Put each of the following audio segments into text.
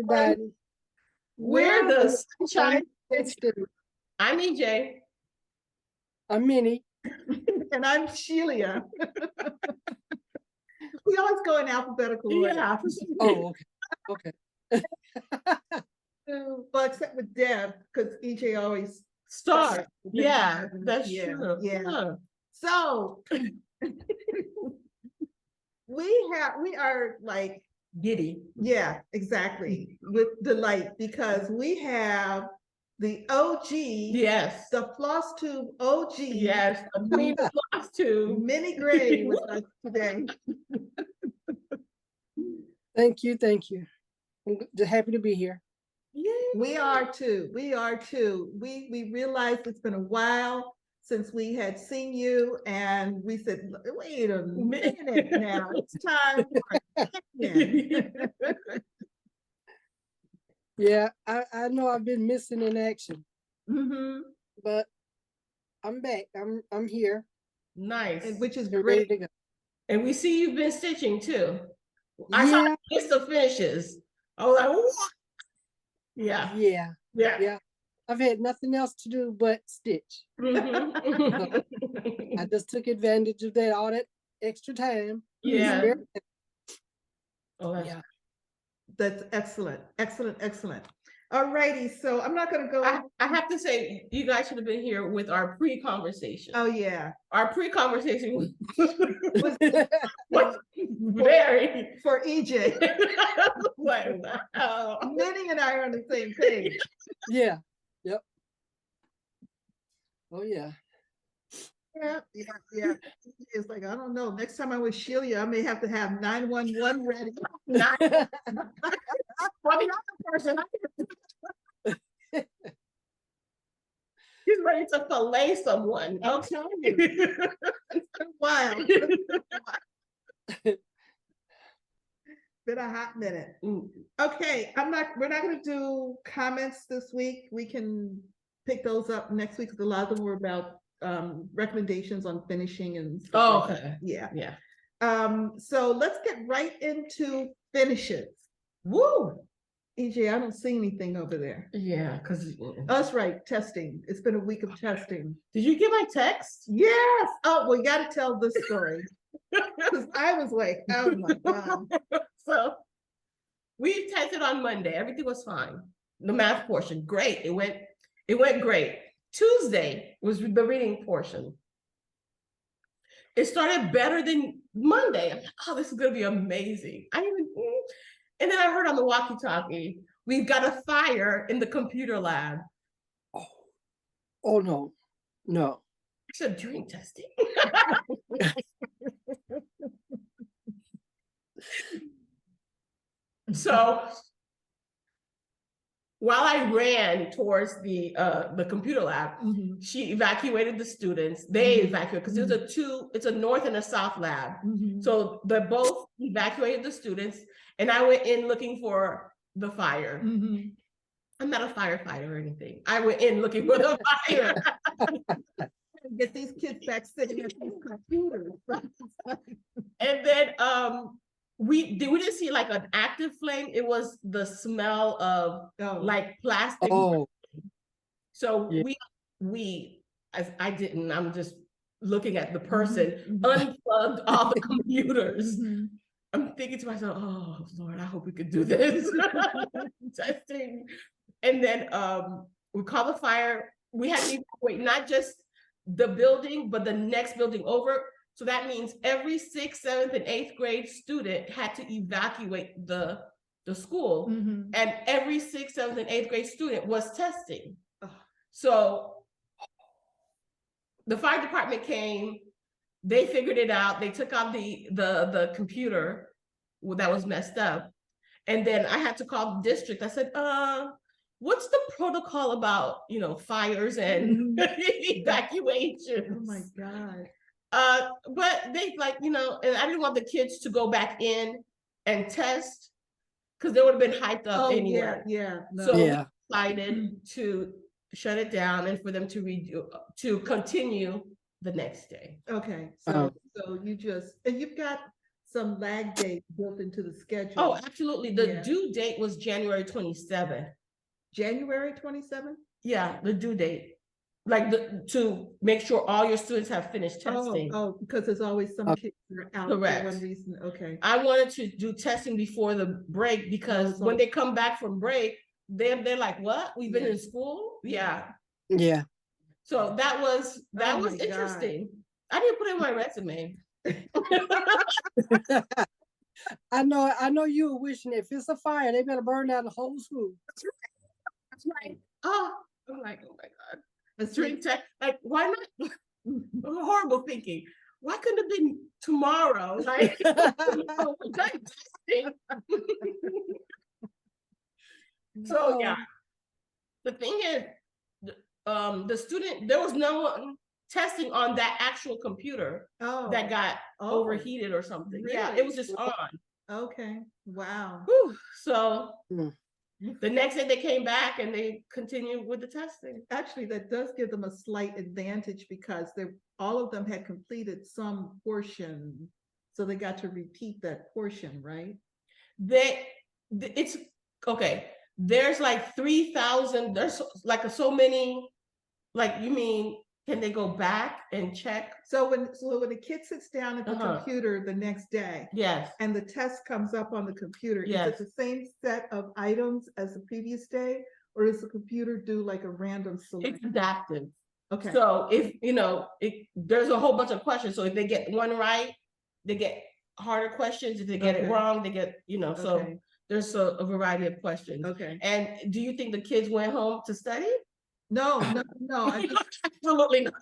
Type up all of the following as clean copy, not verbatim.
everybody. We're the Sunshine Stitch. I'm EJ. I'm Minnie. And I'm Shelia. We always go in alphabetical order. Yeah. Oh, okay. Well, except with Deb, because EJ always Start. Yeah, Deb. that's Yeah, true. yeah. Huh. So we are like, Giddy. yeah, exactly, with delight, because we have the OG, Yes. the Flosstube OG, Yes. Queen of Flosstube. Minnie Gray with us today. Thank you. I'm happy to be here. Yeah. We are too. We realized it's been a while since we had seen you, and we said, wait a minute now, it's time for a check-in. Yeah, I know I've been missing in action, Mm-hmm. but I'm back. I'm here. Nice. And which is and ready great. to go. And we see you've been stitching too. I saw Yeah, the list of finishes. I was like, what? Yeah. yeah. I've had nothing else to do but stitch. Mhm. I just took advantage of all that extra time. Yeah. Spare- Oh, that's Yeah. That's excellent. All righty, so I'm not going to go. I have to say, you guys should have been here with our pre-conversation. Oh yeah, Our pre-conversation was was very for EJ. like, wow. Minnie and I are on the same page. Yeah. Yep. Oh yeah. Yeah. It's like, I don't know. Next time I'm with Shelia, I may have to have 911 ready. Not for the other person. He's ready to fillet someone. I'm telling you. It's been a while. Been a hot minute. Okay, we're not gonna do comments this week. We can pick those up next week, because a lot of them were about recommendations on finishing and stuff. Oh, like that. okay. Yeah. Yeah. So let's get right into finishes. Woo. EJ, I don't see anything over there. Yeah, because That's right, testing. It's been a week of testing. did you get my text? Yes. Oh, we got to tell this story. Because I was like, oh my God. So we tested on Monday. Everything was fine. The math portion, great. It went great. Tuesday was the reading portion. It started better than Monday. I'm like, oh, this is gonna be amazing. And then I heard on the walkie-talkie, we've got a fire in the computer lab. Oh no. I said, during testing. So while I ran towards the computer lab, Mhm. she evacuated the students. They Mhm. evacuated because it's a north and a south lab. Mhm. So they both evacuated the students, and I went in looking for the fire. Mhm. I'm not a firefighter or anything. I went in looking for the fire. Get these kids back sitting at these computers. And then we didn't see like an active flame. It was the smell of like plastic. Oh. So Yeah. I didn't. I'm just looking at the person unplugged all the computers. Mhm. I'm thinking to myself, oh Lord, I hope we could do this. Testing. And then we called the fire. We had to evacuate not just the building, but the next building over. So that means every 6th, 7th, and 8th grade student had to evacuate the school. Mhm. And every 6th, 7th, and 8th grade student was testing. So the fire department came, they figured it out. They took out the computer that was messed up. And then I had to call the district. I said, what's the protocol about, fires and evacuation? Oh my God. But they and I didn't want the kids to go back in and test because they would have been hyped up anyway. Yeah. So Yeah. we decided to shut it down and for them to continue the next day. Okay, so you just, and you've got some lag date built into the schedule. Oh, absolutely. The Yeah. due date was January 27th. January 27th? Yeah, the due date. Like to make sure all your students have finished testing. Oh, because there's always some kids that are out for Correct. one reason. Okay. I wanted to do testing before the break because it's when all- they come back from break, they're like, what? We've been Yeah. in school? Yeah. Yeah. So that was Oh my God. interesting. I didn't put it in my resume. I know you were wishing if it's a fire, they better burn down the whole school. That's right. Oh, I'm like, oh my God. Let's Drink tech. Like, why not? Horrible thinking. Why couldn't it have been tomorrow? Like, so yeah. The thing is, the student, there was no one testing on that actual computer that got overheated or something. Yeah, it was just on. Okay. Wow. Whew. So Mm. the next day they came back and they continued with the testing. Actually, that does give them a slight advantage because all of them had completed some portion. So they got to repeat that portion, right? It's okay. There's like 3,000, there's like so many, like, you mean, can they go back and check? So when the kid sits down at the computer the next day, yes, and the test comes up on the computer, yes, is it the same set of items as the previous day, or does the computer do like a random select? it's adaptive. Okay. So if there's a whole bunch of questions. So if they get one right, they get harder questions. If they get it wrong, they get so there's a variety of questions. Okay. And do you think the kids went home to study? No. Absolutely not.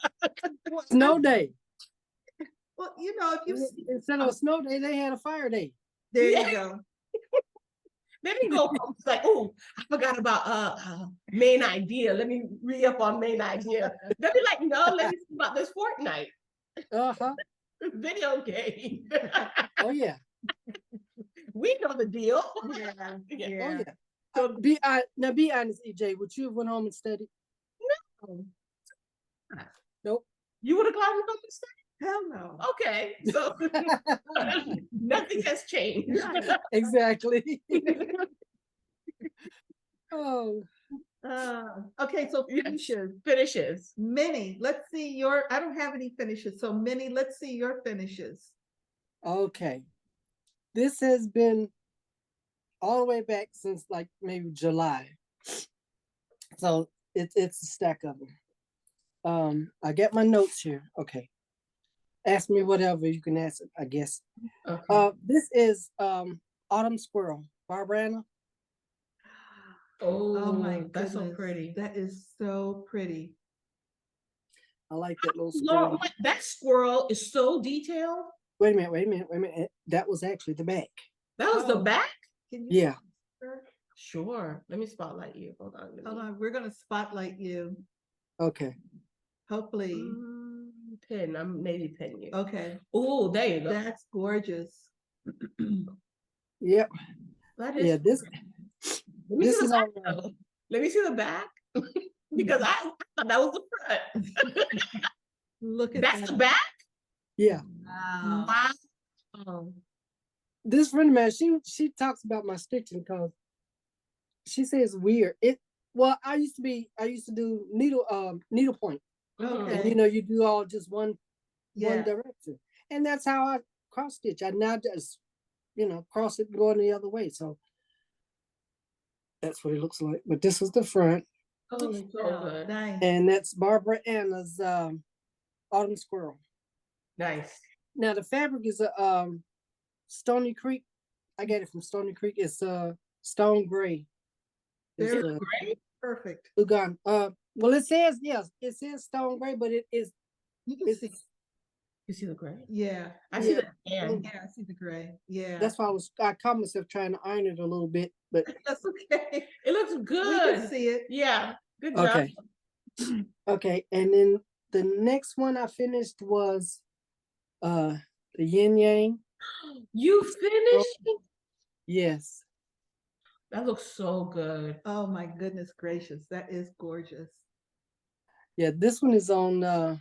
Snow day. Well, if you Instead of a snow day, they had a fire day. there you go. They didn't go home. It's like, oh, I forgot about main idea. Let me re-up on main idea. They'll be like, no, let me see about this Fortnite. Video game. Oh yeah. We know the deal. Yeah. Oh yeah. So be honest, EJ. Would you have went home and studied? no. Nope. You would have gone home and studied? Hell no. Okay. So nothing has changed. Exactly. Oh. Okay, so finishes. Finishes. Minnie, let's see I don't have any finishes. So Minnie, let's see your finishes. Okay. This has been all the way back since like maybe July. So it's a stack of them. I get my notes here. Okay. Ask me whatever you can ask, I guess. Okay. This is Autumn Squirrel, Barbara. Oh my that's so goodness. pretty. That is so pretty. I like that little squirrel. That squirrel is so detailed. Wait a minute. That was actually the back. That was the back? Yeah. Sure. Let me spotlight you. Hold on. We're gonna spotlight you. Okay. Hopefully. I'm maybe pin you. Okay. Oh, there you go. That's gorgeous. Yep. That is. Yeah. This is all. Let me see the back. Because I thought that was the front. Look at That's that. the back? Yeah. Wow. This friend of mine, she talks about my stitching because she says weird. I used to do needlepoint. Okay. And you do all just one Yeah. direction. And that's how I cross stitch. I now just, cross it going the other way. So that's what it looks like. But this is the front. Oh, it's so good. Nice. And that's Barbara Anna's Autumn Squirrel. Nice. Now the fabric is a Stony Creek. I got it from Stony Creek. It's stone gray. Very great. Perfect. Lugan. Well, it says stone gray, but it is. You can see. You see the gray? Yeah. I see the tan. Yeah, I see the gray. Yeah. That's why I caught myself trying to iron it a little bit, but that's okay. It looks good. We can see it. Yeah. Good job. Okay. Okay, and then the next one I finished was the Yin Yang. You finished? Yes. That looks so good. Oh my goodness gracious. That is gorgeous. Yeah, this one is on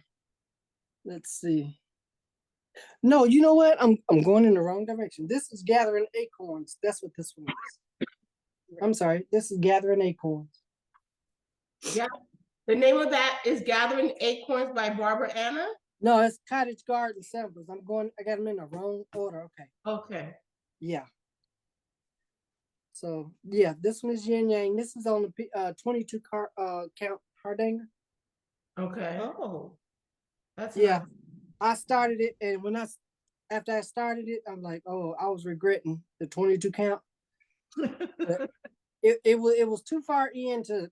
let's see. No, you know what? I'm going in the wrong direction. This is Gathering Acorns. That's what this one is. I'm sorry. This is Gathering Acorns. Yeah. The name of that is Gathering Acorns by Barbara Anna. No, it's Cottage Garden Samples. I got them in the wrong order. Okay. Okay. Yeah. So yeah, this one is Yin Yang. This is on the 22 count hardanger. Okay. Oh. That's Yeah. nice. I started it, and after I started it, I'm like, oh, I was regretting the 22 count. But it was too far in to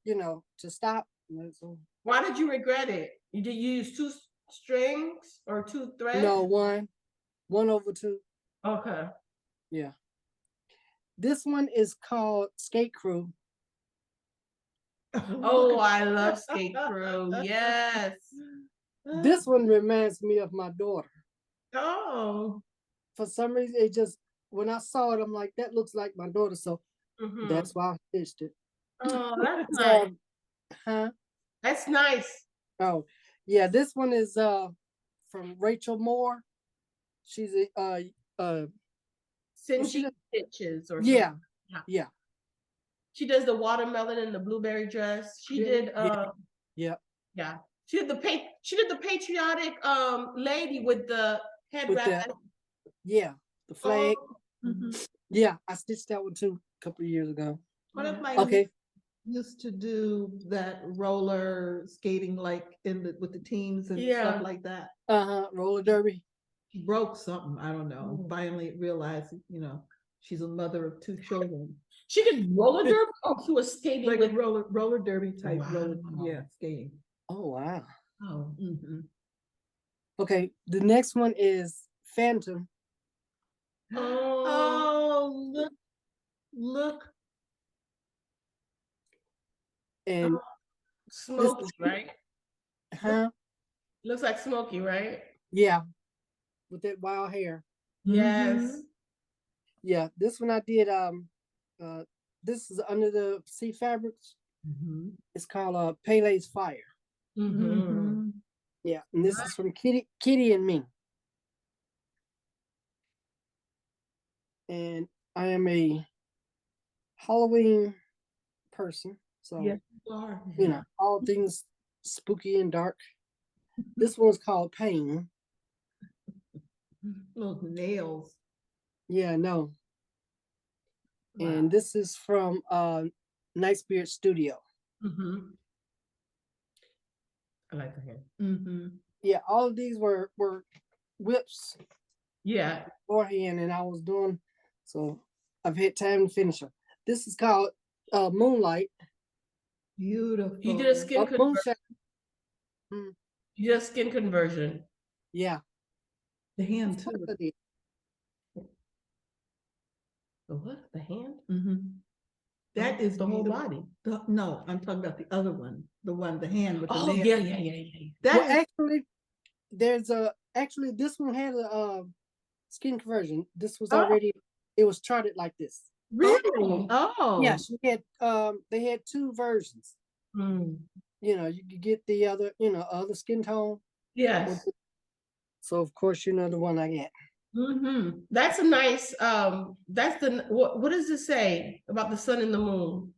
stop. So, Why did you regret it? You did use 2 strings or 2 threads? no, one over 2. Okay. Yeah. This one is called Skate Crew. Oh, I love Skate Crew. Yes. This one reminds me of my daughter. Oh. For some reason, it just, when I saw it, I'm like, that looks like my daughter. So that's why I stitched it. Oh, that's nice. Huh? That's nice. Oh, yeah. This one is from Rachel Moore. She's a Sengi stitches or yeah. something. Yeah. She does the watermelon and the blueberry dress. She did yeah. She did the patriotic lady with the head With wrap. the flag. Oh. Yeah, I stitched that one too a couple of years ago. One of my Okay. used to do that roller skating like with the teams and stuff like that. Roller derby. She broke something, I don't know. Finally realized, she's a mother of 2 children. She did roller derby? Oh, she was skating like with roller derby type roller, Wow. skating. Oh wow. Oh. Okay, the next one is Phantom. Oh, look. And Smokey, right? Huh? Looks like Smokey, right? Yeah. With that wild hair. Yes. Yeah, this one I did this is under the sea fabrics. It's called Pele's Fire. Yeah, and this is from Kitty and me. And I am a Halloween person, so yes, you are. all things spooky and dark. This one's called Pain. Those nails. Yeah, no. Wow. And this is from Night Spirit Studio. I like the hair. Yeah, all of these were whips. Yeah. Beforehand, and I was doing, so I've had time to finish them. This is called Moonlight. Beautiful. You did a skin conversion. You did a skin conversion. Yeah. The hand too. The what? The hand? That is the whole body. No, I'm talking about the other one. The hand with the nail. Yeah. Actually, this one had a skin conversion. This was already, it was charted like this. Really? Oh. Yeah, she had they had 2 versions. You could get the other, other skin tone. Yes. So of course, the one I get. That's a nice that's the what does it say about the sun and the moon?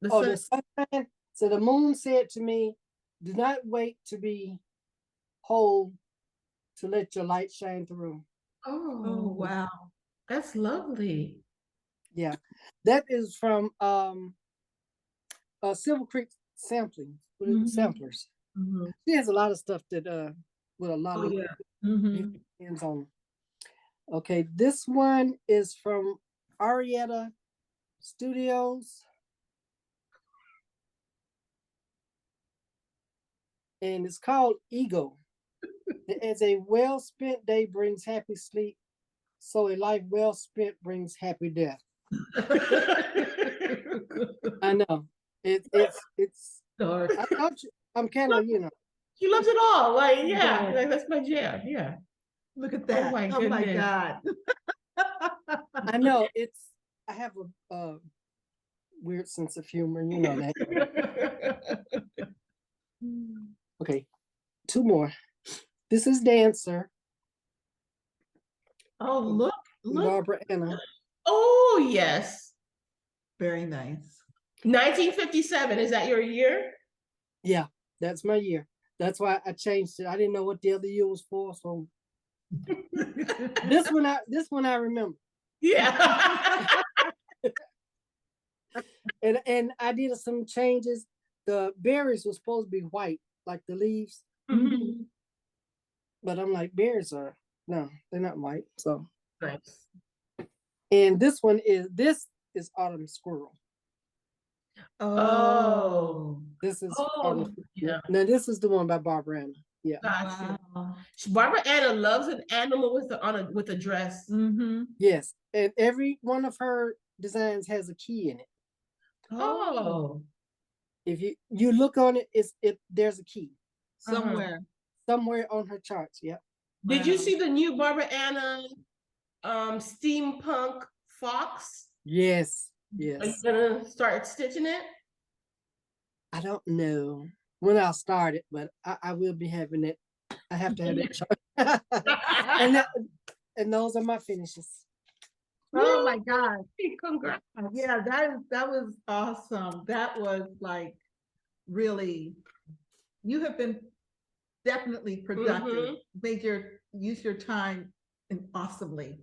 The sun. So the moon said to me, do not wait to be whole to let your light shine through. Oh wow. That's lovely. Yeah. That is from Silver Creek sampling with samplers. She has a lot of stuff that with a lot of hands on. Okay, this one is from Arelate Studios. And it's called Ego. As a well-spent day brings happy sleep, so a life well spent brings happy death. I know. It's dark. I'm kind of, She loves it all. Like, yeah, like that's my jam. Yeah. Look at that. Oh my God. I know I have a weird sense of humor, you know that. Okay, 2 more. This is Dancer. Oh, look. Barbara Anna. Oh, yes. Very nice. 1957, is that your year? Yeah, that's my year. That's why I changed it. I didn't know what the other year was for, so this one I remember. Yeah. And I did some changes. The berries were supposed to be white, like the leaves, Mhm. but I'm like, berries are no, they're not white. So, Nice. and this is Autumn Squirrel. Oh. This is Oh, Autumn. yeah. Now this is the one by Barbara Anna. Yeah. Gotcha. Wow. Barbara Anna loves an animal with a dress. Mm-hmm. Yes, and every one of her designs has a key in it. Oh. If you look on it, there's a key Somewhere. somewhere on her charts. Yep. Did you Wow. see the new Barbara Anna steampunk fox? Yes. Are you Yes. gonna start stitching it? I don't know when I'll start it, but I will be having it. I have to have that chart. and those are my finishes. Oh my God. Congrats. Yeah, that was awesome. That was like really, you have been definitely productive. Use your time and awesomely.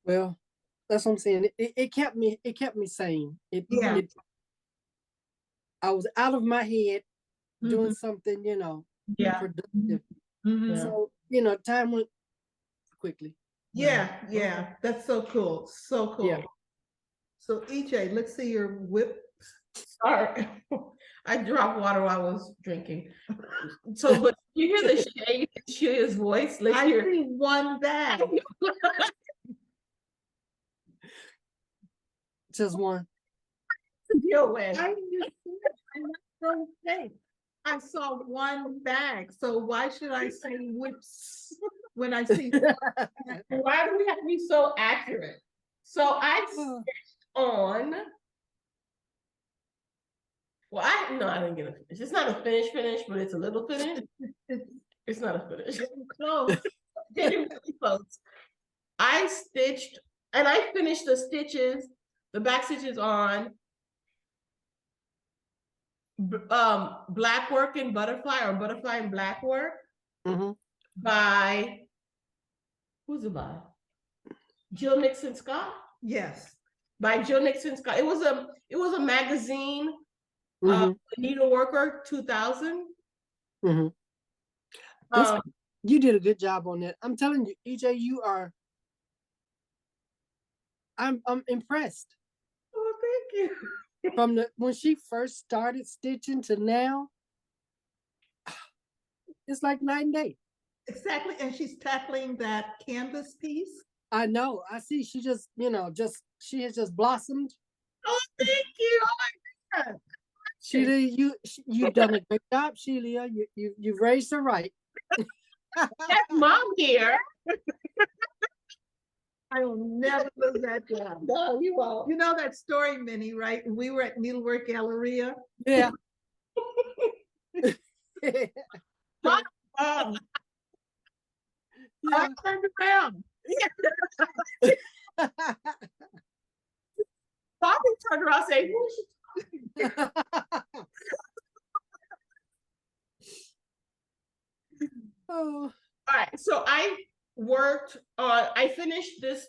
Well, that's what I'm saying. It kept me sane. Yeah. I was out of my head doing Mhm. something, Yeah. productive. Mhm. So, time went quickly. Yeah, that's so cool. So cool. Yeah. So EJ, let's see your whip. Sorry. I dropped water while I was drinking. So, but you hear the shade in Shelia's voice? Let's I hear. see one bag. Just one. Deal with. I'm not so safe. I saw one bag, so why should I say whips when I see? Why do we have to be so accurate? So I stitched on. Well, I didn't get a finish. It's not a finish, but it's a little finish. It's not a finish. Close. Getting really close. I stitched and I finished the stitches, the back stitches on Blackwork and Butterfly, or Butterfly and Blackwork by, who's it by? Jill Nixon Scott? Yes. By Jill Nixon Scott. It was a magazine, Needleworker 2000. You did a good job on that. I'm telling you, EJ, I'm impressed. Oh, thank you. From when she first started stitching to now, it's like night and day. Exactly, and she's tackling that canvas piece. I know. I see. She just, she has just blossomed. Oh, thank you. Oh my God. Shelia, you've done a great job, Shelia. You've raised her right. That's Mom here. I will never lose that job. No, you won't. You know that story, Minnie, right? We were at Needlework Galleria. Yeah. Mom. I turned around. Bobby turned around and said, who is she talking to? Oh. All right, so I worked on, I finished this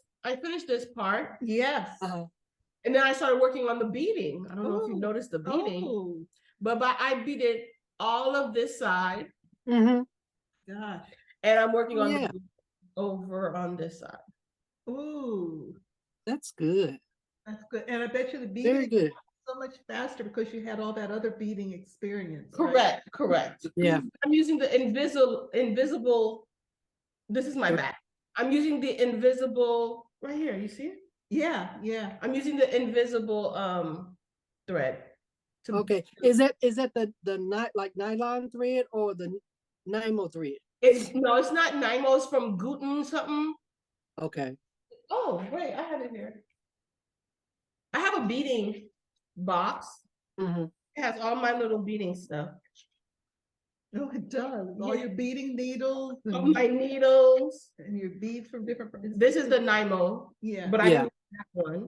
part. Yes. And then I started working on the beading. I don't know if you noticed the beading, but I beaded all of this side. Gosh. And I'm working on the over on this side. Ooh. That's good. That's good. And I bet you the beading very good. So much faster because you had all that other beading experience. Correct, right? Correct. Yeah. I'm using the invisible. This is my back. I'm using the invisible right here. You see it? Yeah, yeah. I'm using the invisible thread. Okay. Is that the like nylon thread or the Nymo thread? It's not Nymo. It's from Guten something. Okay. Oh wait, I have it here. I have a beading box. It has all my little beading stuff. Oh, it does. All Yeah. your beading needles Oh, and, my needles. and your beads from different. This is the Nymo, Yeah, but I Yeah. use that one.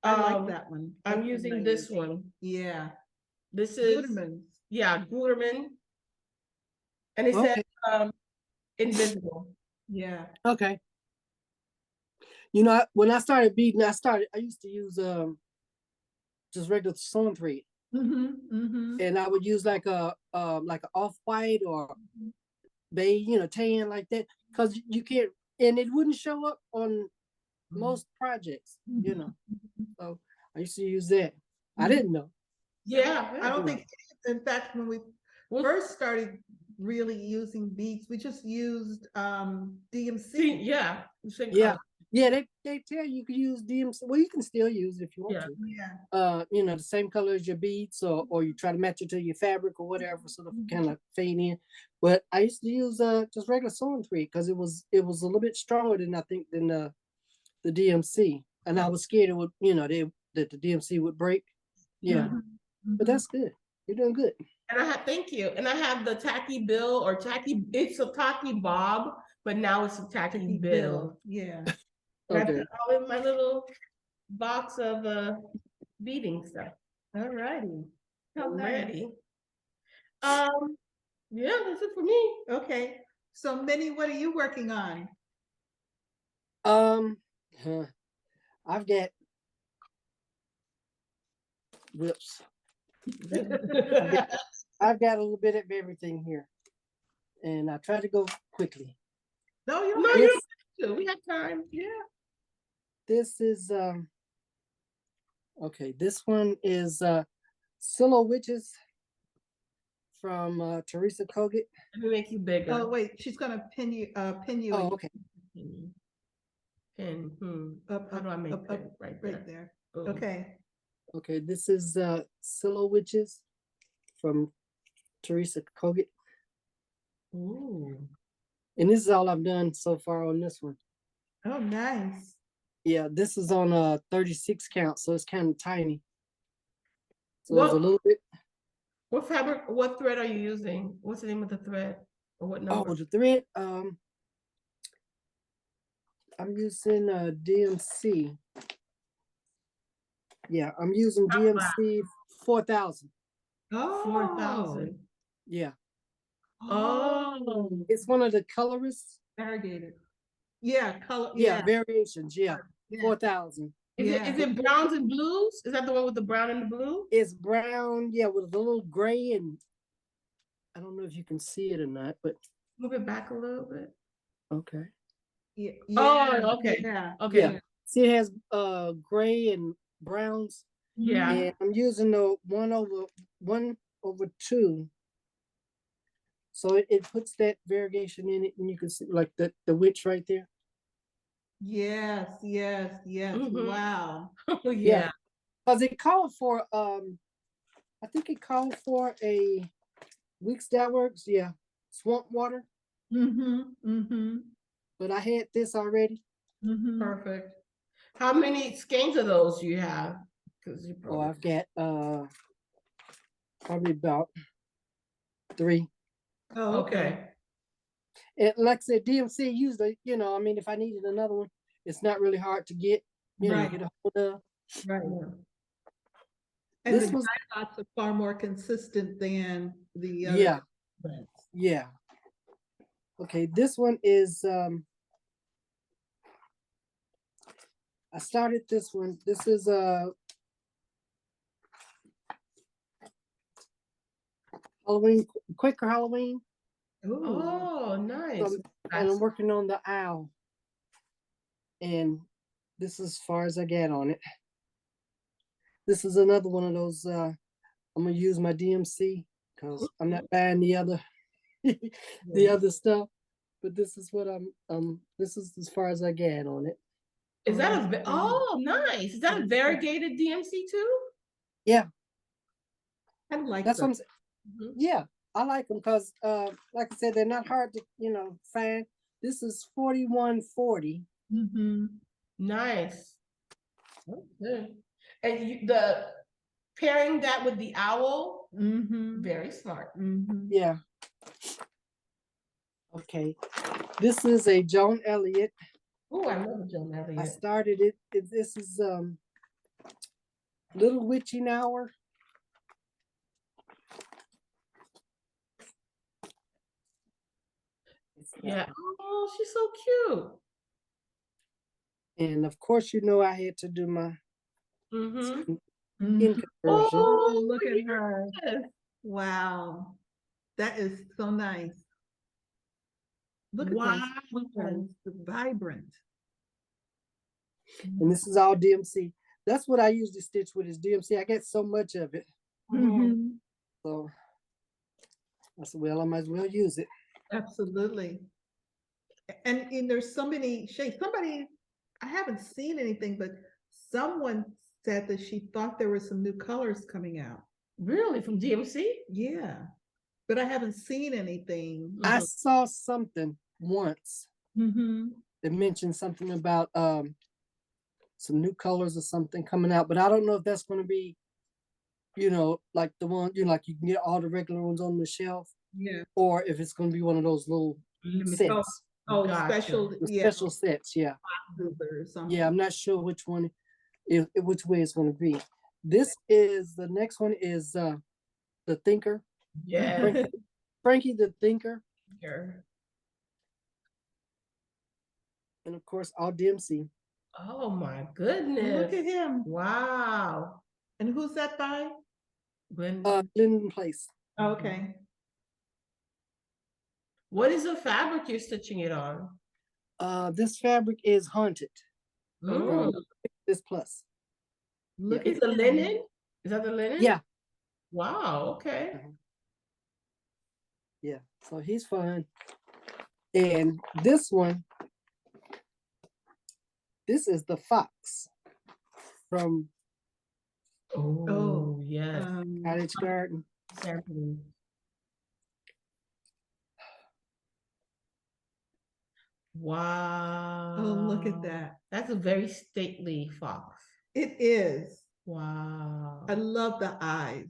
I like Um, that one. I'm That's the using one I this use. one. Yeah. This is Gutermanns. yeah, Guterman. And it says Okay. invisible. Yeah. Okay. You know, when I started beading, I used to use just regular sewing thread, and I would use like a off-white or beige, tan like that, because you can't, and it wouldn't show up on most projects, So I used to use that. I didn't know. Yeah. I don't Yeah. think, in fact, when we first started really using beads, we just used DMC. Yeah. Same Yeah. color. Yeah, they tell you can use DMC. Well, you can still use it if you want Yeah. to. Yeah. The same color as your beads, or you try to match it to your fabric or whatever, sort of kind of fade in. But I used to use just regular sewing thread because it was a little bit stronger than the DMC, and I was scared it would that the DMC would break. Yeah, but that's good. You're doing good. And thank you. And I have the tacky bill or it's a tacky bob, but now it's a tacky bill. Yeah. And I Okay. put it all in my little box of beading stuff. All righty. I'm ready. Yeah, that's it for me. Okay. So Minnie, what are you working on? I've got whips. I've got a little bit of everything here, and I try to go quickly. No, you No, don't. you don't have to. We have time. Yeah. This is okay. This one is Silo Witches from Teresa Kogut. Let me make you bigger. Oh wait, she's gonna pin you. Oh, okay. Pin. Up, How do I make up, that right there? Right there. Boom. Okay. Okay, this is Silo Witches from Teresa Kogut. Ooh. And this is all I've done so far on this one. Oh, nice. Yeah, this is on a 36 count, so it's kind of tiny. So Well, there's a little bit. What fabric, what thread are you using? What's the name of the thread? Or what number? Oh, the thread. I'm using DMC. Yeah, I'm using DMC 4000. Oh, 4,000. Yeah. Oh. It's one of the colorists. variegated. Yeah, color. Yeah, Yeah, variations. Yeah, yeah. 4000. Is Yeah. it browns and blues? Is that the one with the brown and the blue? It's brown, yeah, with a little gray, and I don't know if you can see it or not, but Move it back a little bit. okay. Yeah. Oh, okay. Yeah. Okay. Yeah. See, it has gray and browns. Yeah. And I'm using the 1/2. So it puts that variegation in it, and you can see like the witch right there. Yes, yes, yes. Mhm. Wow. Oh, yeah. Because it called for I think it called for a Weeks That Works, yeah, swamp water. But I had this already. Perfect. How many skeins of those do you have? Because you Oh, probably I've got probably about 3. Oh, okay. And like I said, DMC usually, I mean, if I needed another one, it's not really hard to get, Right. get a hold of. Right. Yeah. And This the was dye lots are far more consistent than the other. yeah, threads. yeah. Okay, this one is I started this one. This is Halloween, Quaker Halloween. Ooh. Oh, nice. And I'm working on the owl. And this is as far as I get on it. This is another one of those I'm gonna use my DMC because I'm not buying the other the other stuff. But this is what this is as far as I get on it. Is that nice. Is that a variegated DMC too? Yeah. I like That's what I'm that. saying. Yeah, I like them because like I said, they're not hard to find. This is 4140. Nice. Okay. And the pairing that with the owl, very smart. Yeah. Okay, this is a Joan Elliot. Oh, I love Joan I Elliot. started it. This is Little Witching Hour. Yeah. Oh, she's so cute. And of course, you know I had to do my Mm-hmm. skin Mhm. conversion. Oh, look at yes. her. Wow. That is so nice. Look at Wow. those colors, vibrant. And this is all DMC. That's what I usually stitch with is DMC. I get so much of it. Mhm. So I said, well, I might as well use it. Absolutely. And there's so many shades. Somebody, I haven't seen anything, but someone said that she thought there were some new colors coming out. Really? From DMC? Yeah. But I haven't seen anything. I saw something once Mm-hmm. that mentioned something about some new colors or something coming out, but I don't know if that's going to be, you know, like the one, you know, like you can get all the regular ones on the shelf, Yeah. or if it's going to be one of those little sets, Oh, Gotcha. special, the yeah. special sets. Yeah. Or something. Yeah. I'm not sure which one, which way it's going to be. This is the next one is the Thinker. Yeah. Frankie the Thinker. Here. And of course, all DMC. Oh my goodness. Look at him. Wow. And who's that by? Glendon Place. Okay. What is the fabric you're stitching it on? This fabric is Haunted. Mm. This plus. Look It's at the him. linen? Is that the linen? Yeah. Wow, okay. Yeah. So he's fun. And this one, this is the Fox from Oh, yes. Cottage Garden. Exactly. Wow. Oh, look at that. That's a very stately fox. It is. Wow. I love the eyes.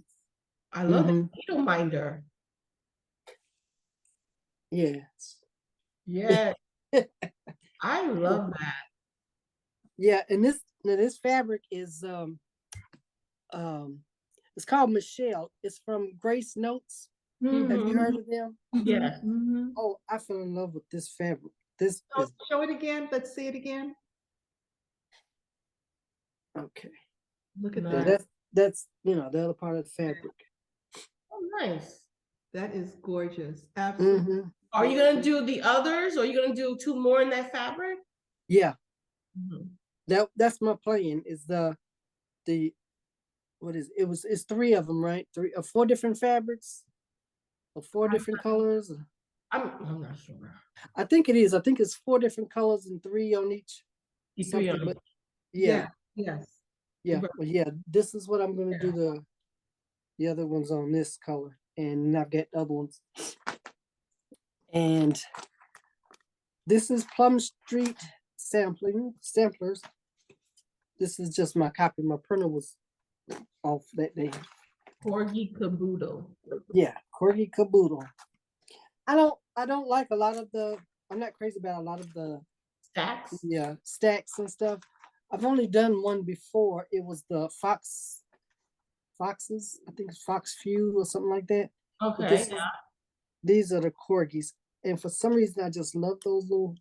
I love the needle minder. Yes. Yeah. I love that. Yeah, and this fabric is it's called Michelle. It's from Grace Notes. Have you heard of them? Yeah. Mhm. Oh, I fell in love with this fabric. This Oh, is show it again. Let's see it again. okay. Look at Nice. So that. that's you know the other part of the fabric. Oh, nice. That is gorgeous. Absolutely. Are you gonna do the others, or are you gonna do 2 more in that fabric? Yeah. That's my plan. Is the what is it? It's 3 of them, right? 3 or 4 different fabrics, or 4 different colors. I'm not sure. I think it is. I think it's 4 different colors and 3 on each. Three on But yeah, Yes. yeah, well, yeah. This is what I'm gonna do the other ones on this color, and I've got other ones. And this is Plum Street samplers. This is just my copy. My printer was off that day. Corgi Caboodle. Yeah, Corgi Caboodle. I don't like a lot of the. I'm not crazy about a lot of the Stacks. Yeah, stacks and stuff. I've only done one before. It was the foxes. I think it's Fox Few or something like that. But Okay. these are the corgis, and for some reason, I just love those little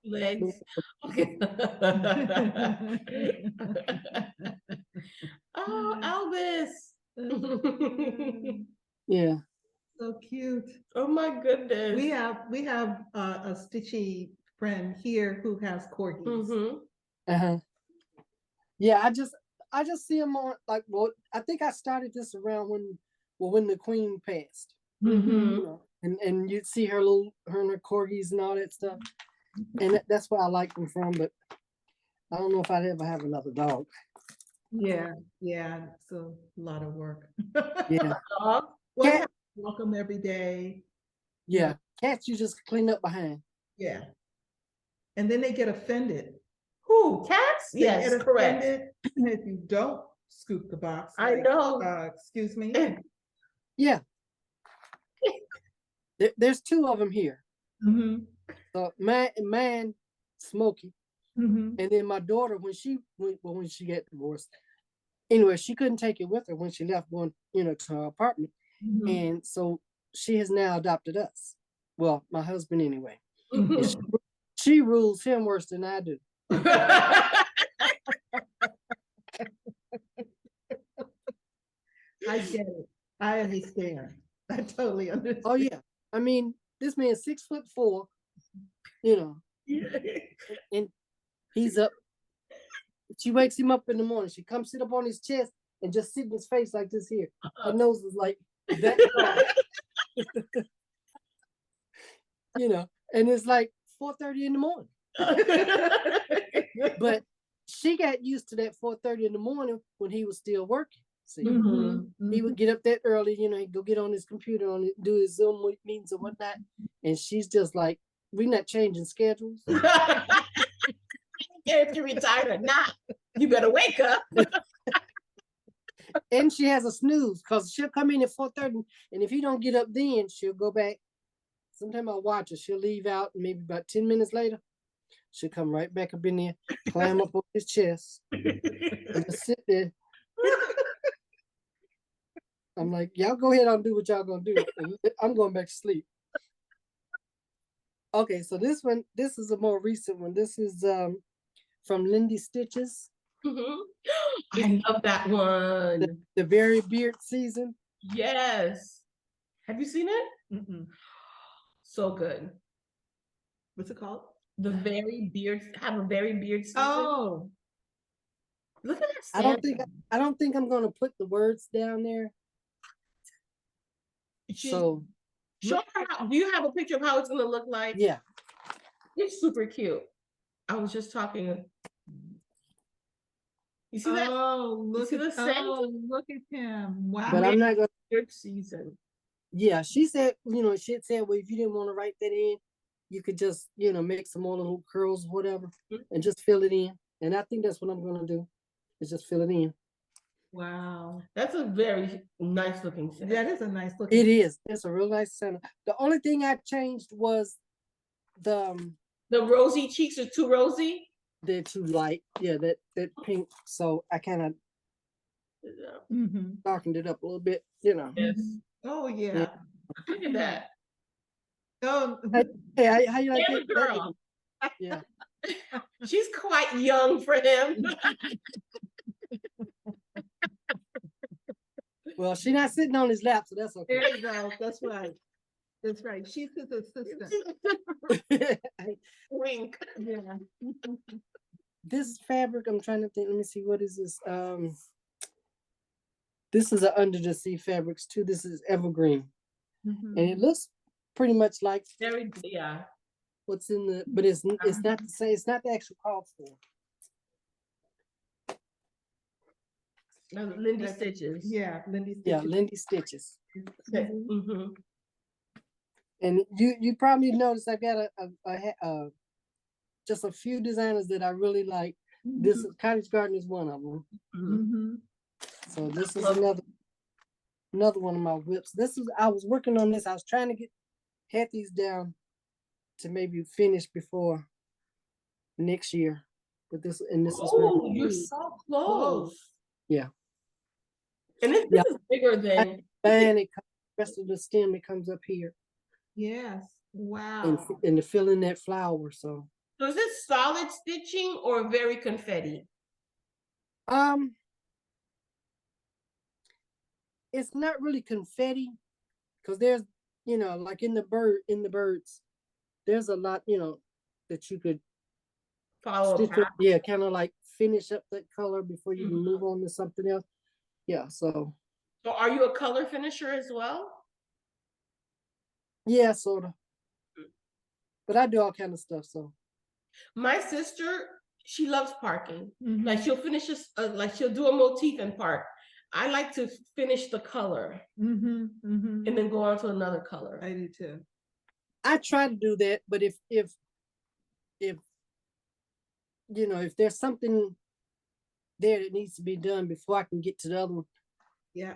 Legs. Okay. Oh, Elvis. Yeah. So cute. Oh my goodness. We have a stitchy friend here who has corgis. Yeah, I just see them on like, well, I think I started this around when the queen passed. You know, and you'd see her and her corgis and all that stuff. And that's where I like them from, but I don't know if I'd ever have another dog. Yeah, it's a lot of work. Yeah. Well, you have to walk them every day. Yeah. Cats you just clean up behind. Yeah. And then they get offended. Who? Cats? They Yes, get correct. offended if you don't scoop the box. I know. Excuse me. Yeah. There's 2 of them here. So man, smoky. Mhm. And then my daughter, when she got divorced, anyway, she couldn't take it with her when she left going, to her apartment. And so she has now adopted us. Well, my husband anyway. And she rules him worse than I do. I get it. I understand. I totally understand. Oh yeah. I mean, this man's 6'4", and he's up. She wakes him up in the morning. She comes sit up on his chest and just sit in his face like this here. Her nose is like that tall. And it's like 4:30 in the morning. But she got used to that 4:30 in the morning when he was still working. See, he would get up that early, he'd go get on his computer do his Zoom meetings or whatnot. And she's just like, we're not changing schedules. If you're retired or not, you better wake up. And she has a snooze because she'll come in at 4:30, and if he don't get up then, she'll go back. Sometimes I'll watch her. She'll leave out, and maybe about 10 minutes later, she'll come right back up in there, climb up on his chest, and just sit there. I'm like, y'all go ahead and do what y'all gonna do. I'm going back to sleep. Okay, so this is a more recent one. This is from Lindy Stitches. I love that one. The Very Beard Season. Yes. Have you seen it? So good. What's it called? Have a very beard season. Oh, look at that. I don't think I'm gonna put the words down there. So show her how. Do you have a picture of how it's gonna look like? Yeah. It's super cute. I was just talking. You see that? Oh, look at him. Wow. But I'm not gonna Beard season. Yeah, she said, she had said, well, if you didn't want to write that in, you could just, make some more little curls, whatever, and just fill it in. And I think that's what I'm going to do, is just fill it in. Wow. That's a very nice looking center. That is a nice looking. It is. It's a real nice center. The only thing I changed was the rosy cheeks are too rosy. They're too light. Yeah, that pink. So I kind of darkened it up a little bit, Yes. Oh yeah. Look at that. Oh, hey, how you like that? Girl. Yeah. She's quite young for him. Well, she's not sitting on his lap, so that's okay. There you go. That's right. That's right. She's his assistant. Wink. Yeah. This fabric, I'm trying to think. Let me see. What is this? This is a Under the Sea Fabrics too. This is evergreen, and it looks pretty much like what's in the. But it's not the same. It's not the actual call for. Lindy Stitches. Yeah, Lindy Stitches. Yeah, Lindy Stitches. Mm-hmm. And you probably noticed I got a just a few designers that I really like. This is Cottage Garden is one of them. So this is another one of my whips. I was working on this. I was trying to had these down to maybe finish before next year. But this is where you're so close. Yeah. And this is bigger than the rest of the stem that comes up here. Yes. Wow. And to fill in that flower. So is this solid stitching or very confetti? It's not really confetti because there's, like in the birds, there's a lot, that you could follow stitch up, kind of like finish up that color before you can move on to something else. Yeah, so are you a color finisher as well? Yeah, sort of. But I do all kind of stuff, so. My sister, she loves parking. Like she'll finish like she'll do a motif and park. I like to finish the color and then go on to another color. I do too. I try to do that, but if there's something there that needs to be done before I can get to the other one. Yeah.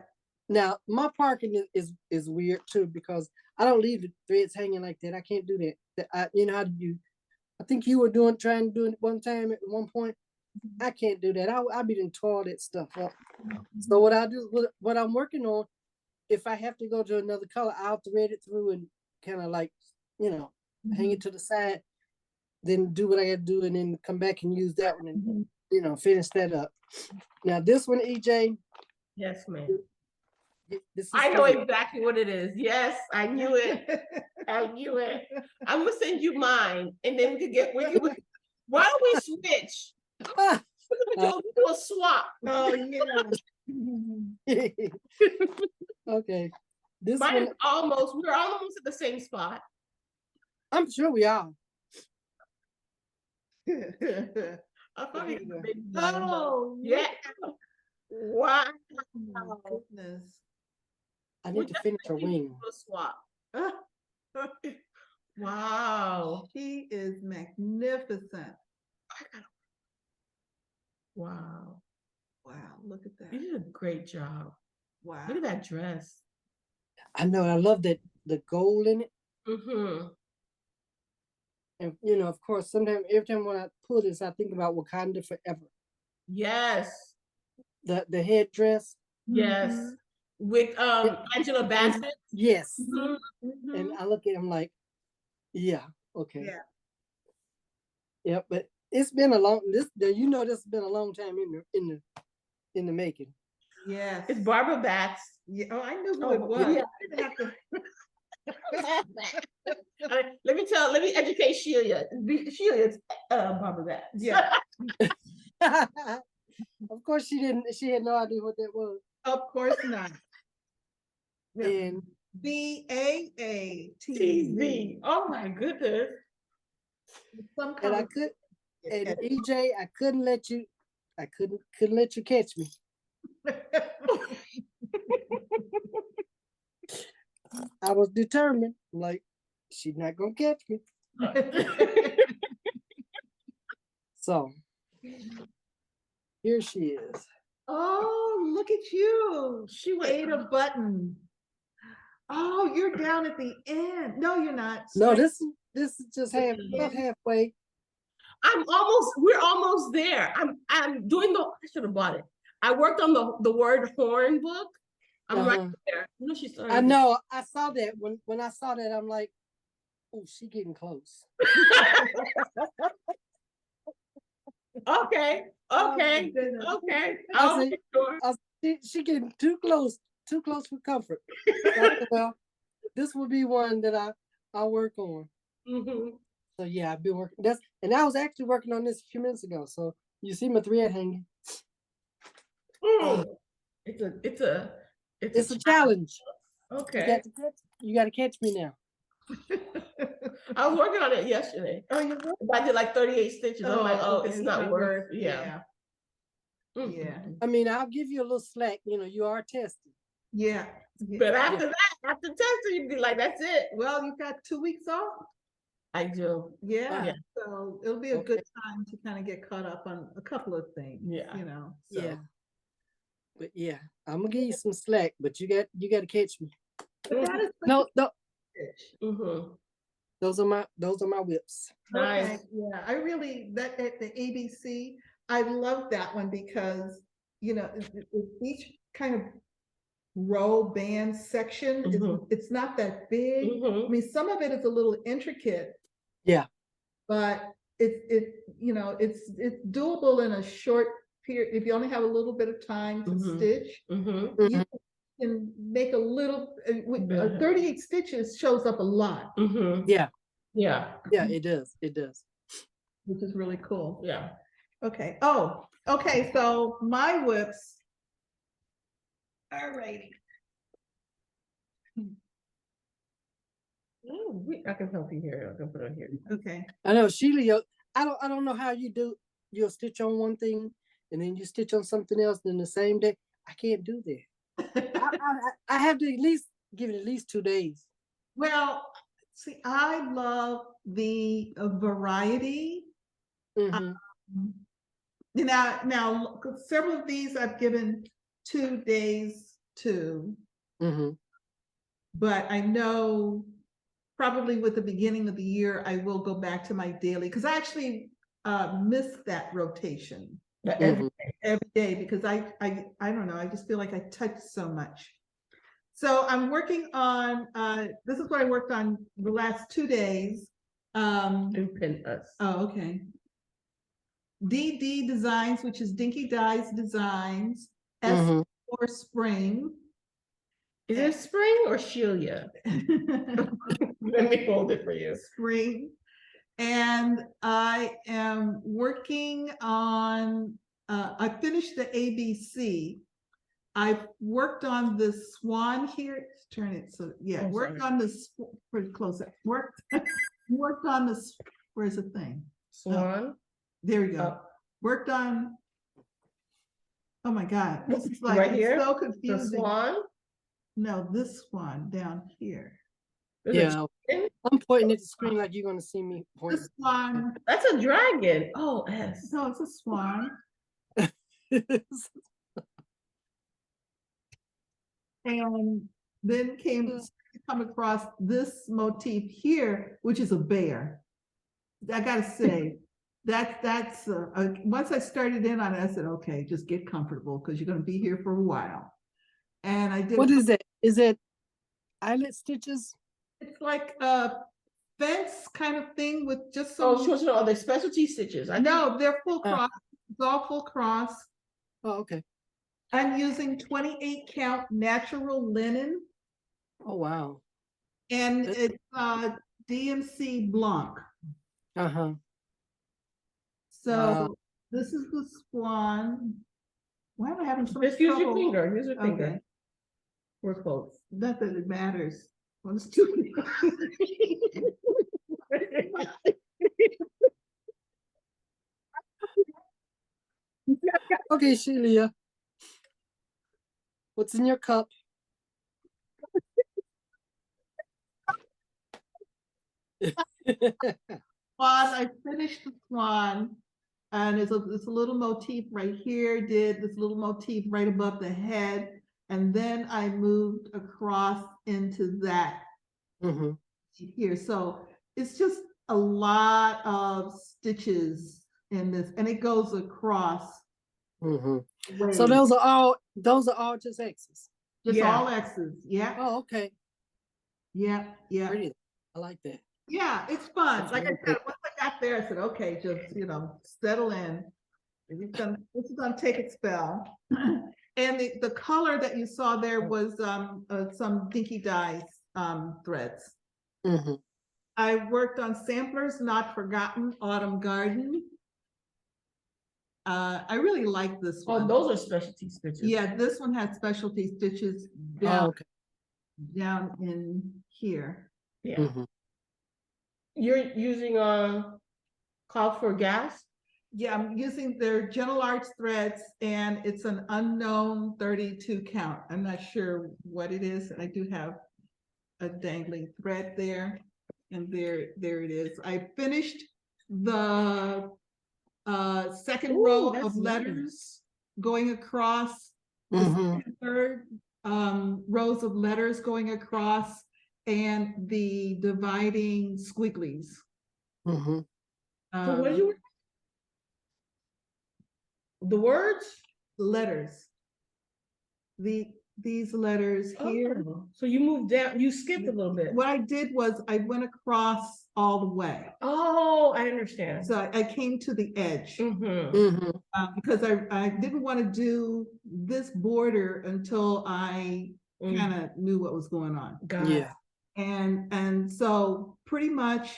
Now my parking is weird too because I don't leave the threads hanging like that. I can't do that. You know how you, I think you were trying to do it one time at one point. I can't do that. I'll be done tore that stuff up. So what I do, what I'm working on, if I have to go to another color, I'll thread it through and kind of like, you know, hang it to the side, then do what I got to do, and then come back and use that one and, you know, finish that up. Now this one, EJ. Yes, ma'am. This is I know exactly what it is. Yes, I knew it. I knew it. I'm gonna send you mine, and then we can why don't we switch? We'll do a swap. Oh yeah. Okay. This Mine one, is almost. We're almost at the same spot. I'm sure we are. I thought you were big. Oh yeah. Wow. my goodness. I need to finish her wing. A swap. Wow. She is magnificent. Wow. Wow, look at that. You did a great job. Wow. Look at that dress. I know. I love that the gold in it. Mm-hmm. And you know, of course, sometimes every time when I pull this, I think about Wakanda Forever. Yes. The headdress. Yes. Mhm. With Angela Bassett. Yes. Mhm. And I look at him like, yeah, okay. Yeah. Yeah, but it's been a long this has been a long time in the making. Yes. It's Barbara Batz. Yeah. Oh, I knew who Oh, it was. yeah. I didn't have to. Let me educate Shelia. Shelia's Barbara Batz. Yeah. Of course she had no idea what that was. Of course not. TV. And BAATV. Oh my goodness. Some and I colors- could and EJ, I couldn't let you catch me. I was determined, like, she's not gonna catch me. So here she is. Oh, look at you. She went Ada Button. Oh, you're down at the end. No, you're not. No, this is just about halfway. We're almost there. I'm doing I should have bought it. I worked on the word horn book. I'm right there. You know, she's I know. I saw that when I saw that, I'm like, oh, she getting close. Okay. Okay. Okay. I see, she getting too close for comfort. Well, this will be one that I'll work on. Mm-hmm. So yeah, I've been working. I was actually working on this a few minutes ago. So you see my thread hanging. It's a challenge. Okay. You got to catch me now. I was working on it yesterday. Oh, you were? I did like 38 stitches. I'm like, oh, okay, it's not worth. Yeah. Mm-hmm. Yeah. I mean, I'll give you a little slack. You know, you are tested. Yeah. But after testing, you'd be like, that's it. Well, you've got 2 weeks off. I do. Yeah. So it'll be a good time to kind of get caught up on a couple of things. Yeah. You know. So. Yeah. But yeah, I'm gonna give you some slack, but you got to catch me. But that is no. Mm-hmm. Those are my whips. Nice. Okay. Yeah, I really that at the ABC, I love that one because you know each kind of row band section it's not that big. I mean, some of it is a little intricate. Yeah. But it's doable in a short period. If you only have a little bit of time to stitch, you can make a little 38 stitches shows up a lot. Yeah, it does, which is really cool. Yeah. Okay. Okay, so my whips. All righty. I can help you here. I can put it here. Okay. I know, Shelia. I don't know how you do. You'll stitch on one thing and then you stitch on something else in the same day. I can't do that. I have to at least give it at least 2 days. Well, see, I love the variety. Now, several of these I've given 2 days to. but I know probably with the beginning of the year, I will go back to my daily, because I actually missed that rotation every day because I don't know, I just feel like I touch so much. So I'm working on, this is what I worked on the last 2 days. And pin us. Oh, okay. DD Designs, which is Dinky Dyes Designs, S for Spring. Is it Spring or Shelia? Let me hold it for you. Spring. And I am working on, I finished the ABC. I've worked on the swan here. Let's turn it so, yeah, worked on this, pretty close up. Worked on this, where's the thing? Swan. There we go. Worked on, oh my God, this is like, right here? so confusing. The swan? No, this one down here. Yeah, I'm pointing at the screen like you're gonna see me point. This one. That's a dragon. Oh, S. No, it's a swan. And then come across this motif here, which is a bear. I gotta say, that's once I started in on it, I said, okay, just get comfortable because you're gonna be here for a while. And I did. What is it? Is it eyelet stitches? It's like a fence kind of thing with just some. Oh, sure. Are they specialty stitches? No, they're full cross. It's all full cross. Oh, okay. I'm using 28 count natural linen. Oh, wow. And it's DMC Blanc. Uh-huh. So this is the swan. Why am I having so much Just use trouble? your finger. Use your finger. Okay. We're close. Not that it matters. Well, it's too. Okay, Shelia. What's in your cup? I finished the swan, and it's a little motif right here, did this little motif right above the head, and then I moved across into that here. So it's just a lot of stitches in this, and it goes across. So those are all just X's. Just all X's. Yeah. Oh, okay. Yeah. Yeah. Pretty. I like that. Yeah, it's fun. That's like really I said, once I got there, I said, okay, just, settle in. This is gonna take its spell. And the color that you saw there was some Dinky Dyes threads. I worked on Samplers Not Forgotten Autumn Garden. I really like this one. Oh, those are specialty stitches. Yeah, this one has specialty stitches down in here. Yeah. You're using Cloud for Gas? Yeah, I'm using their Gentle Arts threads, and it's an unknown 32 count. I'm not sure what it is. And I do have a dangling thread there, and there it is. I finished the second row of letters going across, the second, third rows of letters going across, and the dividing squigglies. So what did you? The words? Letters. These letters here. So you moved down, you skipped a little bit. What I did was I went across all the way. Oh, I understand. So I came to the edge. Because I didn't want to do this border until I kind of knew what was going on. Yeah. And so pretty much,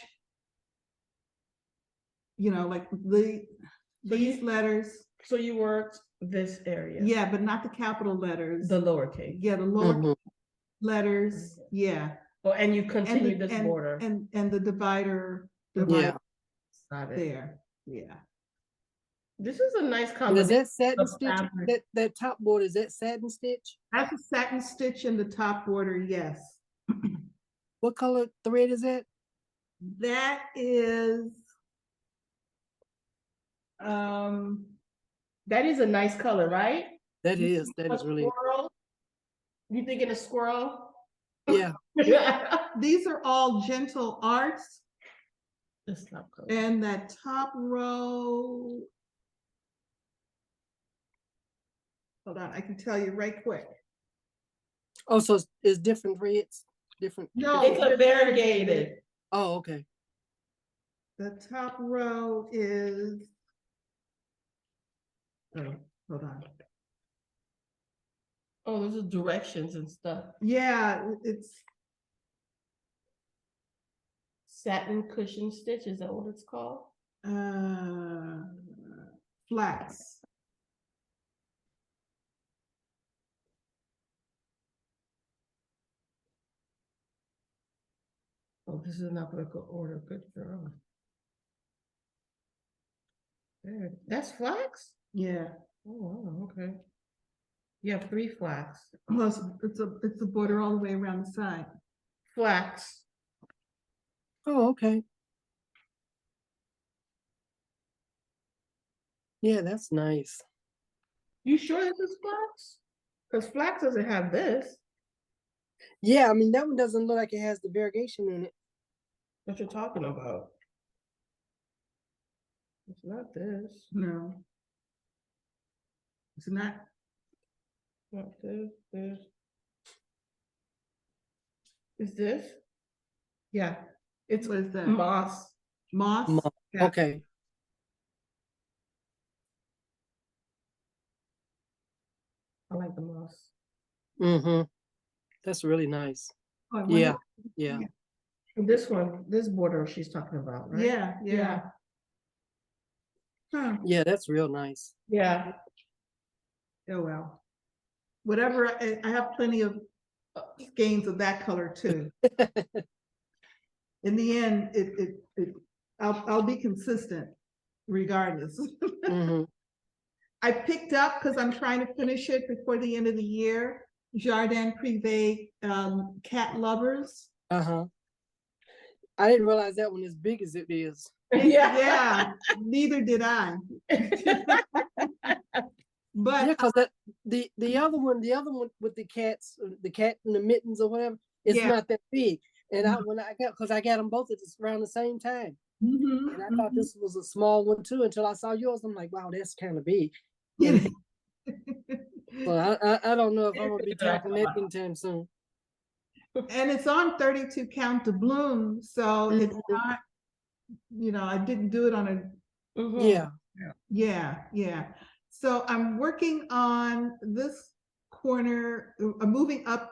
like these letters. So you worked this area. Yeah, but not the capital letters. The lowercase. Yeah, the lower letters. Yeah. Oh, and you continued this border. And the divider. Yeah. There. Yeah. This is a nice combination. Is that satin stitch? That top border, is that satin stitch? That's a satin stitch in the top border, yes. What color thread is that? That is that is a nice color, right? That is really. You thinking a squirrel? Yeah. These are all gentle arts. It's not good. And that top row. Hold on, I can tell you right quick. Oh, so it's different threads? Different. No, It's a variegated. Oh, okay. The top row is. Oh, hold on. Oh, those are directions and stuff. Yeah, it's Satin cushion stitch, is that what it's called? flax. Oh, this is in alphabetical order. Good girl. There. That's flax? Yeah. Oh, wow, okay. You have 3 flax. Plus, it's a border all the way around the side. Flax. Oh, okay. Yeah, that's nice. You sure this is flax? Because flax doesn't have this. Yeah, I mean, that one doesn't look like it has the variegation in it. What you're talking about? It's not this. No. It's not. Not this. This. Is this? Yeah. It's What is that? moss. Moss? Yeah. Okay. I like the moss. Mm-hmm. That's really nice. Oh, I wonder- Yeah. Yeah. And this one, this border she's talking about, right? Yeah, yeah. Huh. Yeah, that's real nice. Yeah. Oh, well. Whatever, I have plenty of skeins of that color too. In the end, I'll be consistent regardless. Mm-hmm. I picked up, because I'm trying to finish it before the end of the year, Jardin Prive cat lovers. Uh-huh. I didn't realize that one as big as it is. Yeah, neither did I. But Yeah, because the other one with the cats, the cat and the mittens or whatever, it's Yeah. not that big. And No. because I got them both around the same time, mhm, and I thought mhm. this was a small one too until I saw yours. I'm like, wow, that's kind of big. Yeah. So I don't know if I'm gonna be tackling that anytime soon. And it's on 32 count to bloom, so it's Mhm. not, I didn't do it on a, Yeah. yeah. So I'm working on this corner, I'm moving up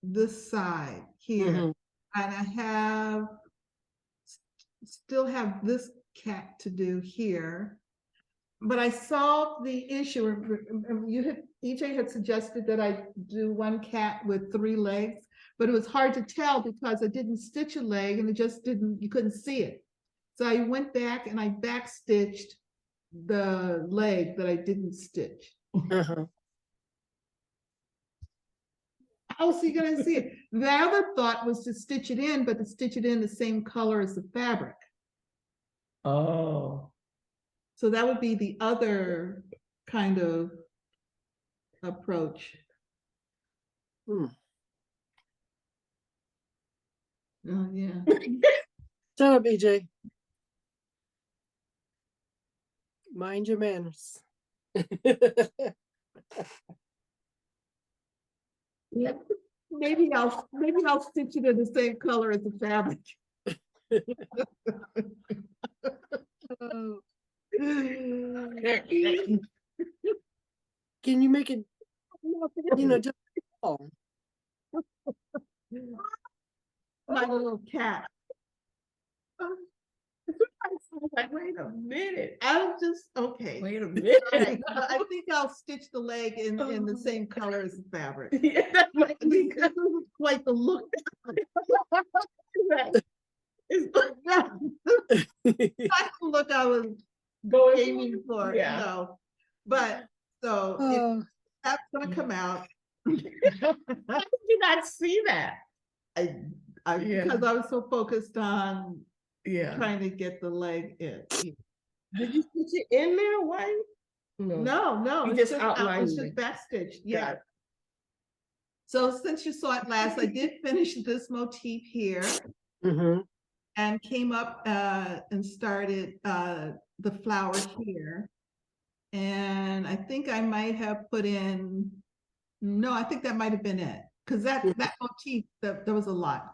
this side here, Mhm. and I still have this cat to do here. But I solved the issue. EJ had suggested that I do one cat with 3 legs, but it was hard to tell because I didn't stitch a leg and you couldn't see it. So I went back and I back stitched the leg that I didn't stitch. Uh-huh. How else are you gonna see it? The other thought was to stitch it in, but to stitch it in the same color as the fabric. Oh. So that would be the other kind of approach. Hmm. Oh, yeah. Shut up, EJ. Mind your manners. Yeah. Maybe I'll stitch it in the same color as the fabric. Oh. Can you make it, just oh. My little cat. Like, wait a minute. I'm just okay. Wait a minute. Right. I think I'll stitch the leg in the same color as the fabric. Yeah, that might be Because good. it was quite the look. Right. It's That's the look I was going aiming for. Yeah. No. But so Oh. that's gonna come out. How did you not see that? I Yeah. because I was so focused on Yeah. trying to get the leg in. Did you stitch it in there? Why? No, You it's just just outlined it's it. just back stitched. Got Yeah. it. So since you saw it last, I did finish this motif here Mm-hmm. and came up and started the flower here. And I think I might have put in, no, I think that might have been it. Because that motif, there was a lot.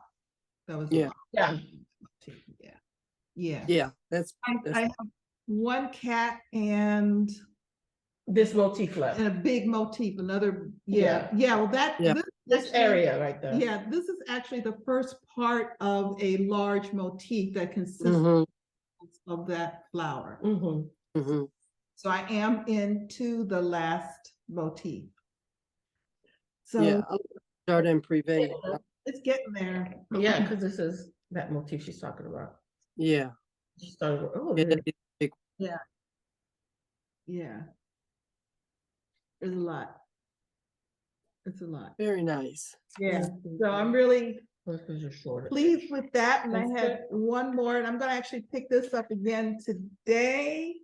That was a Yeah. lot. Yeah. Yeah. Yeah. Yeah, that's I have one cat and This motif left. a big motif, another, Yeah. well, that, Yeah. This actually- area right there. Yeah, this is actually the first part of a large motif that consists mm-hmm. of that flower. Mm-hmm. Mm-hmm. So I am into the last motif. So Yeah, Jardin Prive. it's getting there. Yeah, because this is that motif she's talking about. Yeah. She started. Oh, Yeah, yeah. it's big. Yeah. There's a lot. It's a lot. Very nice. Yeah. So I'm really Because you're shorter. pleased with that. And I That's have good. one more, and I'm gonna actually pick this up again today.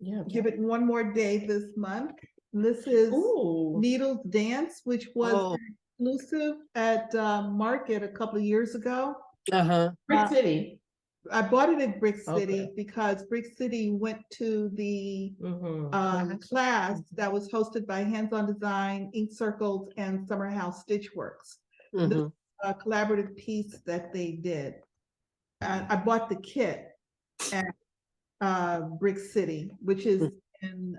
Yeah. Give it one more day this month. This is Ooh. Needles Dance, which was Oh. exclusive at Market a couple of years ago. Uh-huh. Brick City. I bought it at Brick City Okay. because Brick City went to the class that was hosted by Hands On Design, Ink Circles, and Summer House Stitchworks. Mm-hmm. A collaborative piece that they did. I bought the kit at Brick City, which is in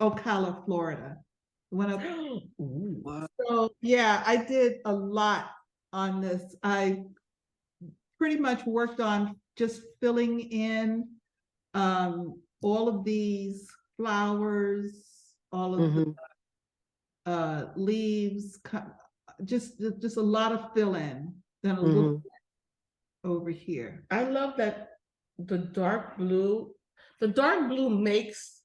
Ocala, Florida. One of Wow. So yeah, I did a lot on this. I pretty much worked on just filling in all of these flowers, all of Mm-hmm. the leaves, just a lot of fill in. Then a Mm-hmm. little bit over here. I love that the dark blue makes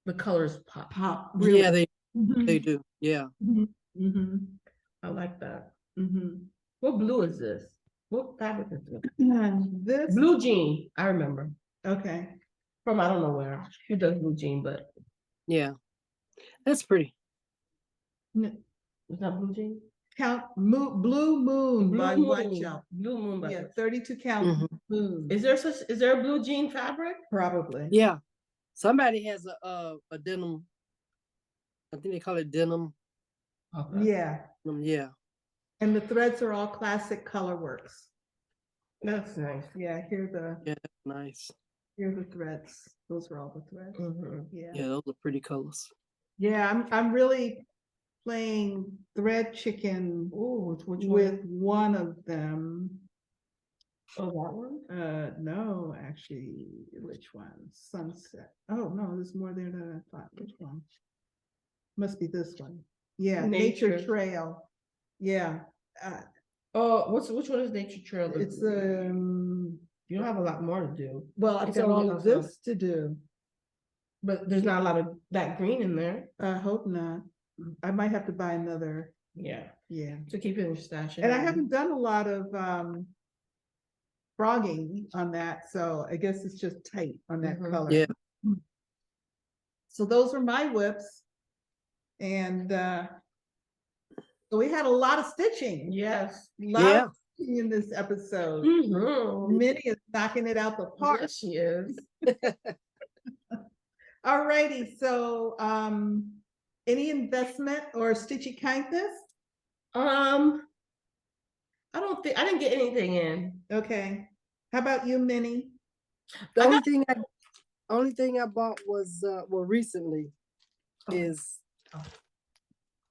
the colors pop. Pop. Really. Yeah, they Mhm. do. Yeah. Mhm. Mhm. I like that. Mhm. What blue is this? What fabric is this? This Blue jean. I remember okay. from I don't know where. She does blue jean, but Yeah. That's pretty. is that blue jean? Blue Moon Blue by Moon. Whiteshell. Blue moon. By Yeah, Whiteshell. 32 count Mhm. moon. Is there a blue jean fabric? Probably. Yeah. Somebody has a denim. I think they call it denim. Okay. Yeah. Yeah. And the threads are all classic color works. That's nice. Yeah, here Yeah, that's nice. are the threads. Those are all the threads. Yeah. Yeah, those are pretty colors. Yeah, I'm really playing thread chicken Ooh, which with one? one of them. Oh, that one? No, actually, which one? Sunset. Oh no, there's more there than I thought. Which one? Must be this one. Yeah, Nature Nature. Trail. Yeah. Oh, which one is Nature Trail? It's you don't have a lot more to do, well, You I've got got all me of also. this to do. but there's not a lot of that green in there. I hope not. I might have to buy another. Yeah, Yeah. to keep it in your stash. And I haven't done a lot of frogging on that, so I guess it's just tight on that Mhm. color. Yeah. So those are my whips. And so we had a lot of stitching. Yes. A lot of stitching in this episode. Mhm. Minnie is knocking it out the park. Yes, she is. All righty, so any investment or stitchy kindness? I didn't get anything in. Okay. How about you, Minnie? The only thing I bought was recently is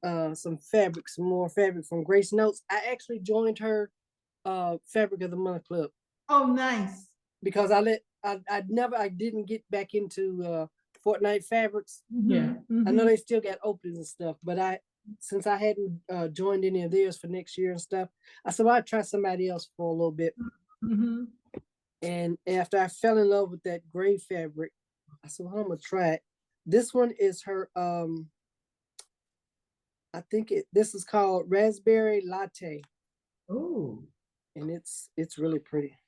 some fabric, some more fabric from Grace Notes. I actually joined her Fabric of the Month club Oh, nice. because I didn't get back into Fortnite fabrics. Yeah. Mhm, I know mhm. they still got openings and stuff, but since I hadn't joined any of theirs for next year and stuff, I said, well, I'd try somebody else for a little bit. Mhm. And after I fell in love with that gray fabric, I said, well, I'm gonna try it. This one is her I think this is called Raspberry Latte, Ooh. and it's really pretty.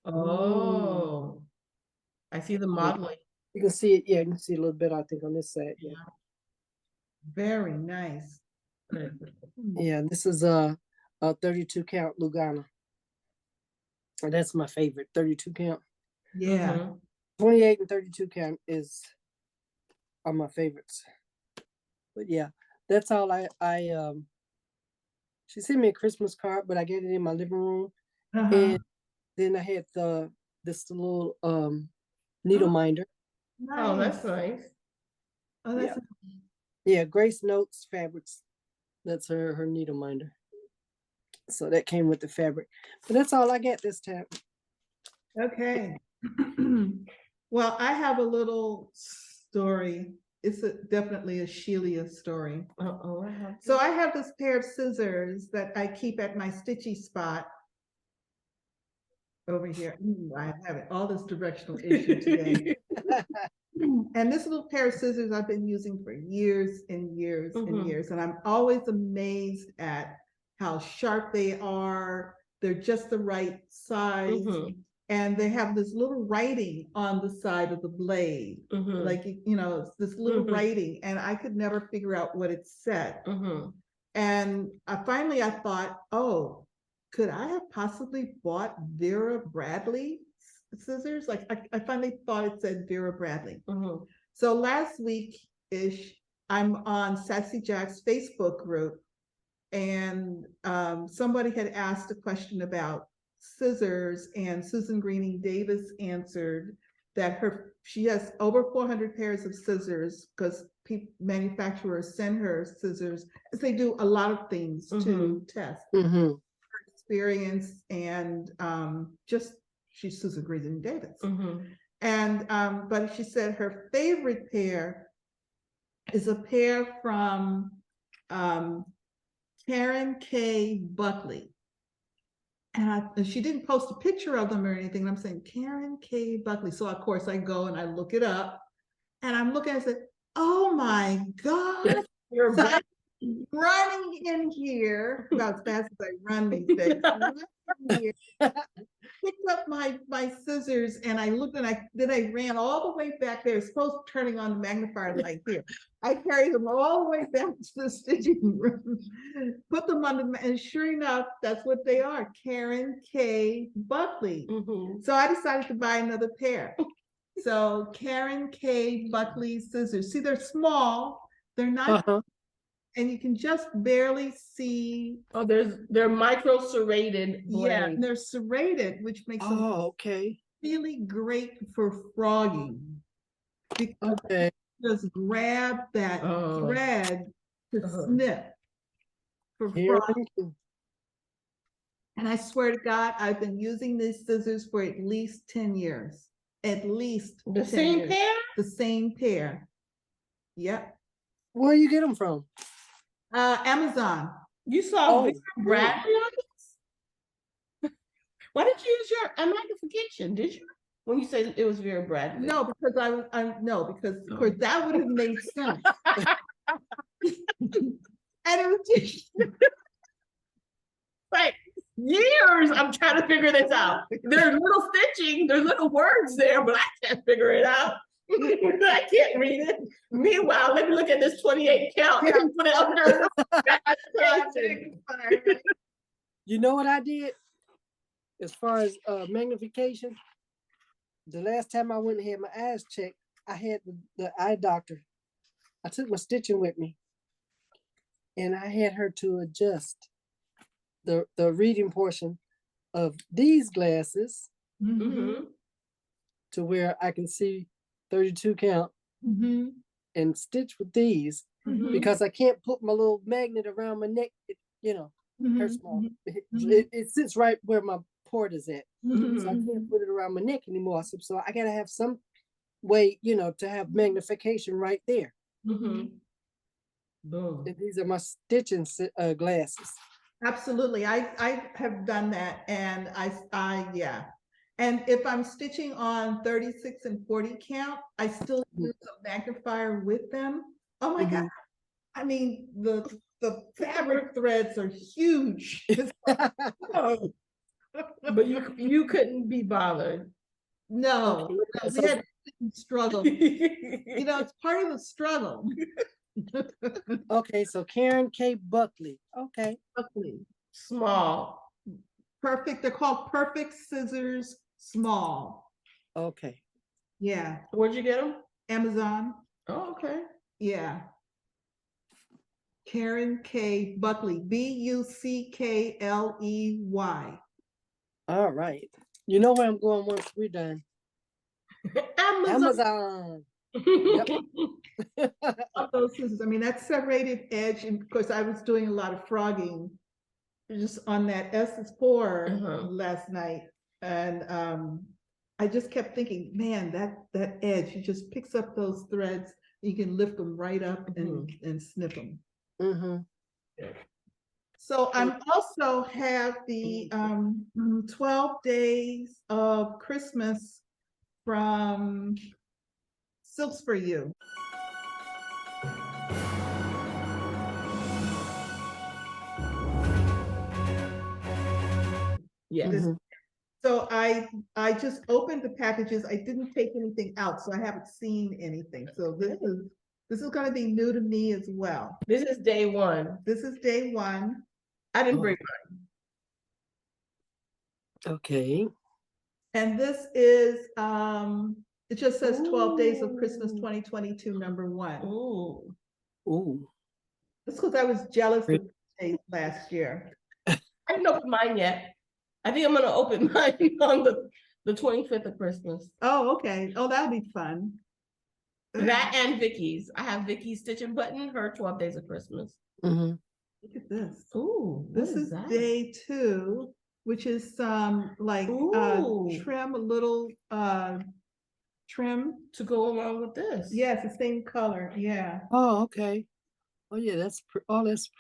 Oh. I see the modeling. You can see it, yeah, you can see a little bit, I think, on this side. Yeah. Very nice. Yeah, this is a 32 count Lugana. And that's my favorite, 32 count. Yeah. Mhm. 28 and 32 count are my favorites. But yeah, that's all she sent me a Christmas card, but I get it in my living room. Uh-huh. And then I had this little needle minder. Oh, that's nice. Oh, that's Yeah, Grace Notes Fabrics. That's her needle minder. So that came with the fabric. But that's all I get this time. okay. Well, I have a little story. It's definitely a Shelia story. Uh-oh. So I have this pair of scissors that I keep at my stitchy spot over here. Ooh, I have it. All this directional issue today. And this little pair of scissors I've been using for years and years and years. And I'm always amazed at how sharp they are. They're just the right size. And they have this little writing on the side of the blade. Like, you know, it's this little writing. And I could never figure out what it said. And finally I thought, oh, could I have possibly bought Vera Bradley scissors? Like I finally thought it said Vera Bradley. So last week-ish, I'm on Sassy Jack's Facebook group, and somebody had asked a question about scissors, and Susan Greening Davis answered that she has over 400 pairs of scissors because manufacturers send her scissors as they do a lot of things to test her experience, and just she's Susan Greening Davis. And but she said her favorite pair is a pair from Karen K. Buckley. And she didn't post a picture of them or anything. I'm saying Karen K. Buckley. So of course I go and I look it up, and I'm looking and I said, oh my God. You're So I'm running in here about as fast as I run these days. Picked up my scissors, and I looked, and I ran all the way back there. It's supposed to turning on the magnifier light here. I carried them all the way back to the stitching room, put them on and sure enough, that's what they are, Karen K. Buckley. So I decided to buy another pair. So Karen K. Buckley scissors. See, they're small. They're not, and you can just barely see. Oh, they're micro serrated blades. Yeah, and they're serrated, which makes them really great for frogging. Because just grab that thread to snip for frogging. And I swear to God, I've been using these scissors for at least 10 years. At least the same years. pair? The same pair. Yep. Where you get them from? Amazon. You saw Vera Bradley on this? Why did you use your magnification? Did you? When you say it was Vera Bradley? No, because because of course that would have made sense. And it was just like years I'm trying to figure this out. There's little stitching, there's little words there, but I can't figure it out. I can't read it. Meanwhile, let me look at this 28 count and put it under. You know what I did? As far as magnification, the last time I went and had my eyes checked, I had the eye doctor. I took my stitching with me, and I had her to adjust the reading portion of these glasses to where I can see 32 count and stitch with these because I can't put my little magnet around my neck. It hurts small. It sits right where my port is at. So I can't put it around my neck anymore. So I gotta have some way, to have magnification right there. And these are my stitching glasses. Absolutely. I have done that, and I and if I'm stitching on 36 and 40 count, I still use a magnifier with them. Oh my God. I mean, the fabric threads are huge. But you couldn't be bothered. No, we had to struggle. It's part of the struggle. Okay, so Karen K. Buckley. Okay. Buckley. Small. Perfect. They're called Perfect Scissors Small. Okay. Yeah. Where'd you get them? Amazon. Oh, okay. Yeah. Karen K. Buckley. Buckley. All right. You know where I'm going once we're done. Amazon. Amazon. Of those scissors. I mean, that serrated edge, and of course, I was doing a lot of frogging just on that Essence pour last night, and I just kept thinking, man, that edge, he just picks up those threads, you can lift them right up and snip them. So I'm also have the 12 days of Christmas from Silks for You. Yes. So I just opened the packages. I didn't take anything out, so I haven't seen anything. So this is going to be new to me as well. This is day one. This is day one. I didn't bring mine. Okay. And this is it just says 12 Days of Christmas 2022 #1. Ooh. Ooh. That's because I was jealous of days last year. I didn't open mine yet. I think I'm gonna open mine on the 25th of Christmas. Oh, okay. Oh, that'll be fun. That and Vicky's. I have Vicky's Stitch and Button, her 12 Days of Christmas. Look at this. Ooh, this is that? day 2, which is some like trim, a little trim to go along with this. Yes, the same color. Yeah. Oh, okay. Oh yeah, that's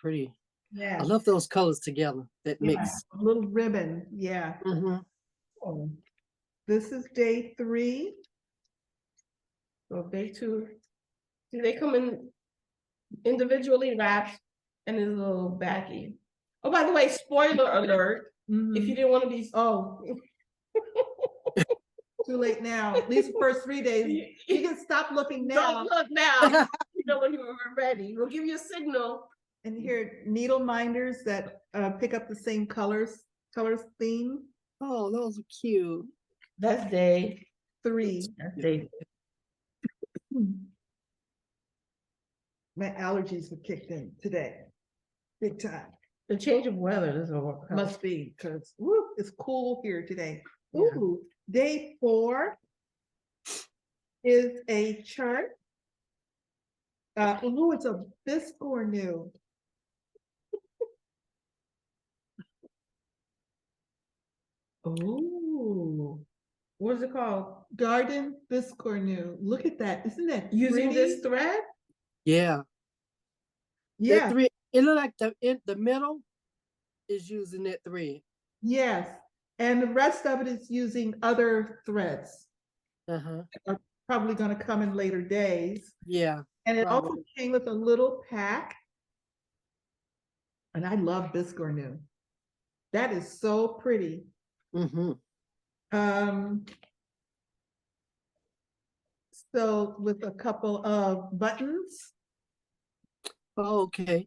pretty. Yeah. I love those colors together. That mix. A little ribbon. Yeah. Oh. This is day 3. So day 2. See, they come in individually wrapped and there's a little baggie. Oh, by the way, spoiler alert. If you didn't want to be too late now. At least the first 3 days. You can stop looking now. Don't look now. You know when you were ready. We'll give you a signal. And here, needle minders that pick up the same colors theme. Oh, those are cute. That's day 3. That's day. My allergies have kicked in today. Big time. The change of weather doesn't work. Must be because it's cool here today. Yeah. Ooh, day 4 is a chart. It's a Biscore new. Oh, what is it called? Garden Biscore new. Look at that. Isn't that using pretty? this thread? Yeah. Yeah. That thread, it look like the middle is using that thread. Yes. And the rest of it is using other threads. Are probably going to come in later days. Yeah. And it probably. also came with a little pack. And I love Biscore new. That is so pretty. So with a couple of buttons. Oh, okay.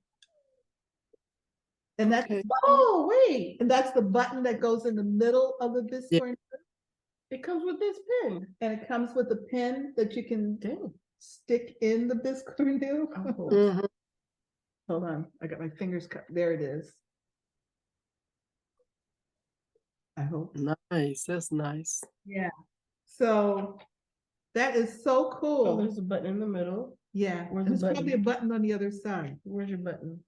And that's wait. And that's the button that goes in the middle of the Biscore. Yeah. It comes with this pin. And it comes with a pin that you can stick in the Biscore new. Hold on, I got my fingers cut. There it is. I hope. Nice. That's nice. Yeah. So that is so cool. Oh, there's a button in the middle. Yeah. Where's There's the button? probably a button on the other side. Where's your button?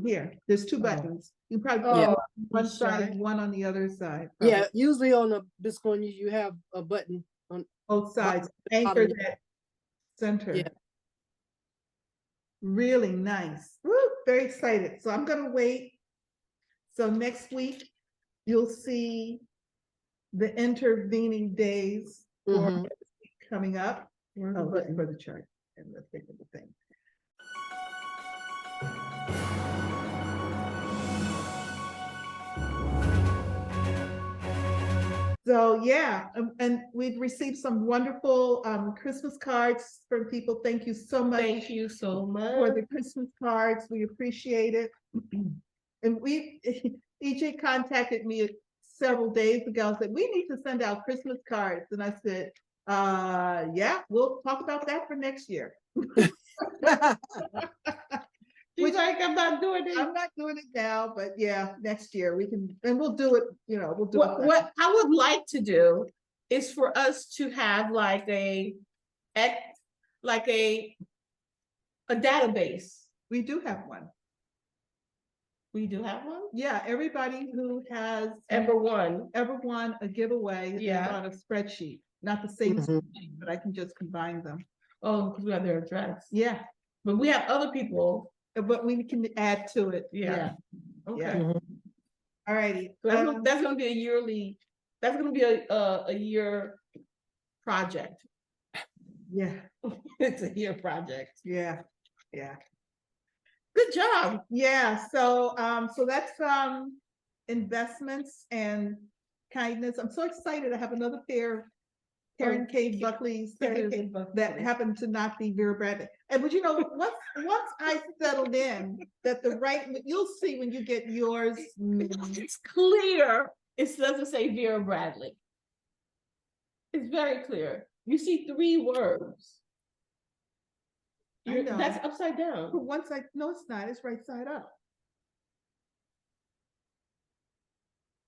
Here. There's 2 buttons. You probably put one side, one on the other side. Probably. Yeah. Usually on a Biscore, you have a button on both sides. Anchor that center. Yeah. Really nice. Woo, very excited. So I'm gonna wait. So next week you'll see the intervening days coming up. For the chart and the thing of the thing. So yeah, and we've received some wonderful Christmas cards from people. Thank you so much. Thank you so much for the Christmas cards. We appreciate it. And EJ contacted me several days ago and said, we need to send out Christmas cards. And I said, yeah, we'll talk about that for next year. She's like, I'm not doing it. I'm not doing it now, but yeah, next year we can, and we'll do it, we'll do it. What I would like to do is for us to have like a database. We do have one. We do have one? Yeah, everybody who has ever won a giveaway is on a spreadsheet. Not the same spreadsheet, but I can just combine them. Oh, because we have their address. Yeah. But we have other people. But we can add to it. Yeah. Okay. Yeah. All righty. So that's gonna be a yearly, that's gonna be a year project. Yeah. It's a year project. Yeah. Yeah. Good job. Yeah. So so that's investments and kindness. I'm so excited. I have another pair, Karen K. Buckley's that happened to not be Vera Bradley. And but once I settled in that you'll see when you get yours. It's clear. It doesn't say Vera Bradley. It's very clear. You see 3 words. That's upside down. But no, it's not. It's right side up.